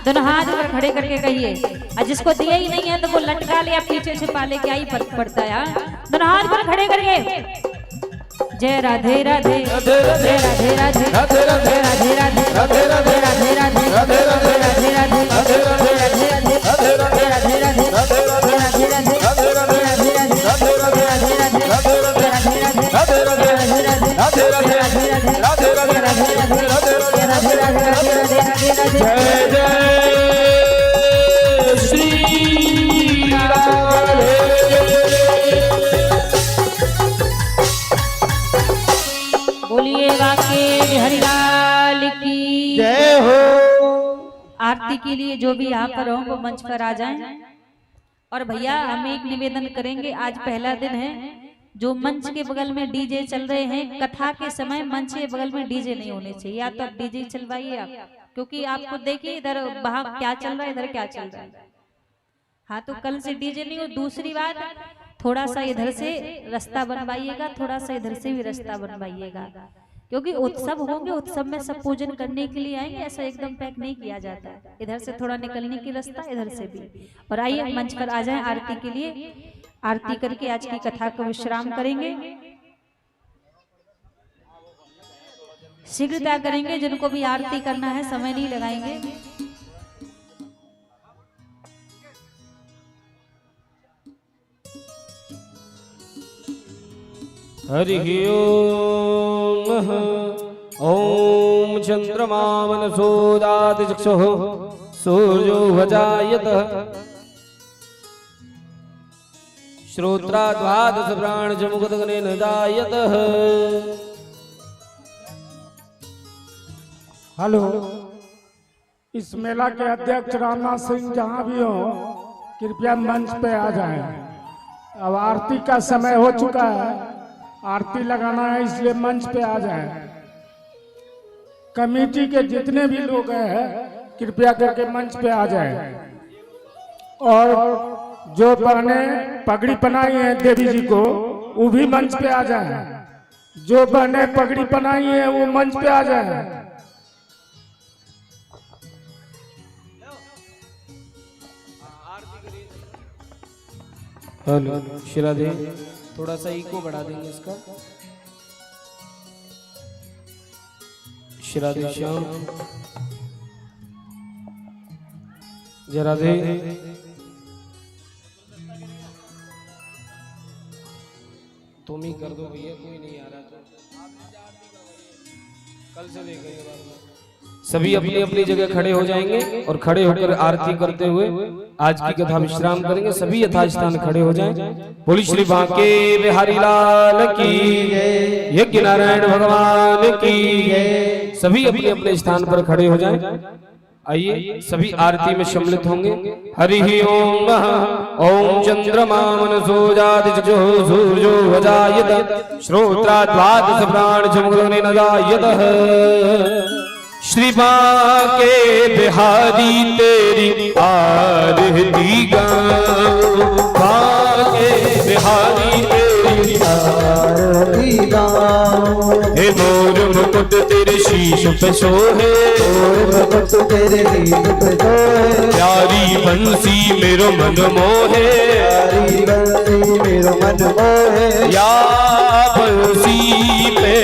दोनों हाथ ऊपर खड़े करके कहिए, और जिसको दिया ही नहीं है तो वो लटका ले या पीछे छिपा ले, क्या ही फर्क पड़ता है। दोनों हाथ ऊपर खड़े करके जय राधे राधे, जय राधे राधे, राधे राधे, राधे राधे, राधे राधे, राधे राधे, राधे राधे, राधे राधे, राधे राधे, राधे राधे, जय जय श्री राधे। बोलिए वाके हरिलाल की जय हो। आरती के लिए जो भी यहाँ पर हो वो मंच पर आ जाएं। और भैया हम एक निवेदन करेंगे, आज पहला दिन है, जो मंच के बगल में डीजे चल रहे हैं, कथा के समय मंच के बगल में डीजे नहीं होने चाहिए। या तो आप डीजे चलवाइए आप, क्योंकि आपको देखिए इधर वहां क्या चल रहा है, इधर क्या चल रहा है। हाँ, तो कल से डीजे नहीं हो। दूसरी बात, थोड़ा सा इधर से रास्ता बनवाइएगा, थोड़ा सा इधर से भी रास्ता बनवाइएगा, क्योंकि उत्सव होंगे, उत्सव में सब पूजन करने के लिए आएंगे, ऐसा एकदम पैक नहीं किया जाता है। इधर से थोड़ा निकलने की रास्ता, इधर से भी। और आइए मंच पर आ जाएं आरती के लिए। आरती करके आज की कथा को विश्राम करेंगे, शीघ्रता करेंगे। जिनको भी आरती करना है समय नहीं लगाएंगे। हरि ओम। ओम चंद्रमा मनसो ददाति चक्षुः सूर्यो वजायतः श्रोत्रा द्वादश प्राणजमुगतगनेन जायतः। हेलो, इस मेला के अध्यक्ष रामनाथ सिंह जहाँ भी हो, कृपया मंच पे आ जाएं। अब आरती का समय हो चुका है, आरती लगाना है, इसलिए मंच पे आ जाएं। कमेटी के जितने भी लोग हैं कृपया करके मंच पे आ जाएं। और जो बहने पगड़ी पहनाई है देवी जी को, वो भी मंच पे आ जाएं। जो बहने पगड़ी पहनाई है वो मंच पे आ जाएं। हेलो श्रीराधे, थोड़ा सा इको बढ़ा देंगे इसका। श्रीराधे श्याम, जय राधे। तुम ही कर दो भैया, कोई नहीं आ रहा तो कल से देखेंगे बाद में। सभी अपनी अपनी जगह खड़े हो जाएंगे और खड़े होकर आरती करते हुए आज की कथा विश्राम करेंगे। सभी यथास्थान खड़े हो जाएं। बोली श्री बांके बिहारी लाल की जय, यज्ञ नारायण भगवान की जय। सभी अपने अपने स्थान पर खड़े हो जाएं। आइए सभी आरती में सम्मिलित होंगे। हरि ओम। ओम चंद्रमा मनसो ददाति चक्षुः सूर्यो वजायत श्रोत्रा द्वादश प्राणजमुगतगनेन जायतः। श्री बांके बिहारी तेरी आरती गाऊं, बांके बिहारी तेरी आरती गाऊं। हे मोर मुकुट तेरे शीश पे सोहे, मोर मुकुट तेरे शीश पे सोहे। प्यारी बंसी मेरो मन मोहे, प्यारी बंसी मेरो मन मोहे। या बंसी पे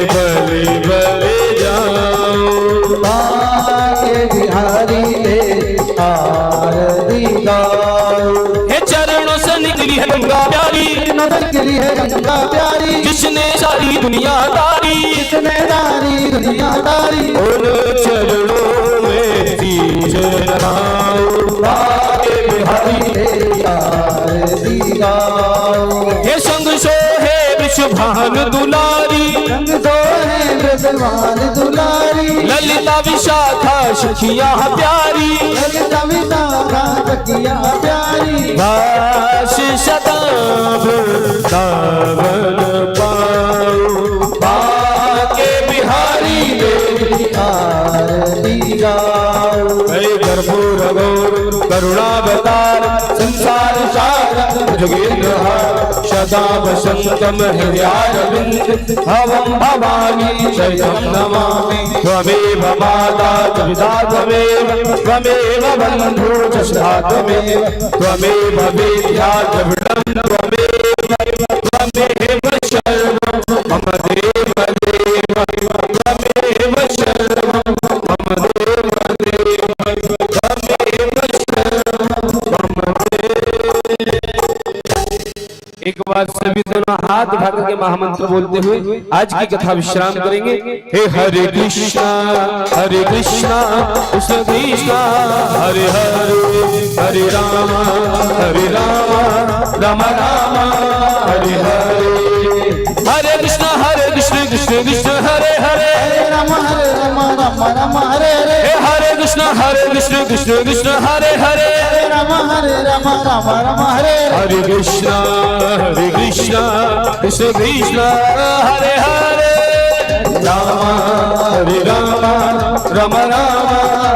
बले बले जाऊं। बांके बिहारी तेरी आरती गाऊं। हे चरणों से निकली है गंगा प्यारी, निकली है गंगा प्यारी, जिसने सारी दुनिया तारी, जिसने सारी दुनिया तारी। उन चरणों में शीश नवाऊं। बांके बिहारी तेरी आरती गाऊं। हे संग सोहे विश्वभान दुलारी, रंग सोहे ब्रजमान दुलारी। ललिता विशाखा सखिया प्यारी, ललिता विशाखा सखिया प्यारी। भाष सदा वृंदावन पाऊं। बांके बिहारी तेरी आरती गाऊं। हे कर्पूर गौर करुणावतार, संत संसार सारं जोगेन्द्र सदा वसन्तम हृदयारविन्द भवं भवानी शरणं नमामि त्वमेव माता च पिता त्वमेव बन्धु च सखा त्वमेव वेद्या च वृद्धं त्वमेव सर्वं मम देव त्वमेव सर्वं मम देव त्वमेव सर्वं मम एक बार सभी दोनों हाथ उठाकर के महामंत्र बोलते हुए आज की कथा विश्राम करेंगे। हे हरे कृष्णा कृष्ण कृष्ण हरे हरे हरे राम राम राम हरे हरे हरे कृष्ण कृष्ण कृष्ण हरे हरे राम राम हरे हरे हरे कृष्ण कृष्ण कृष्ण हरे हरे राम राम हरे हरे कृष्ण कृष्ण कृष्ण हरे हरे राम राम राम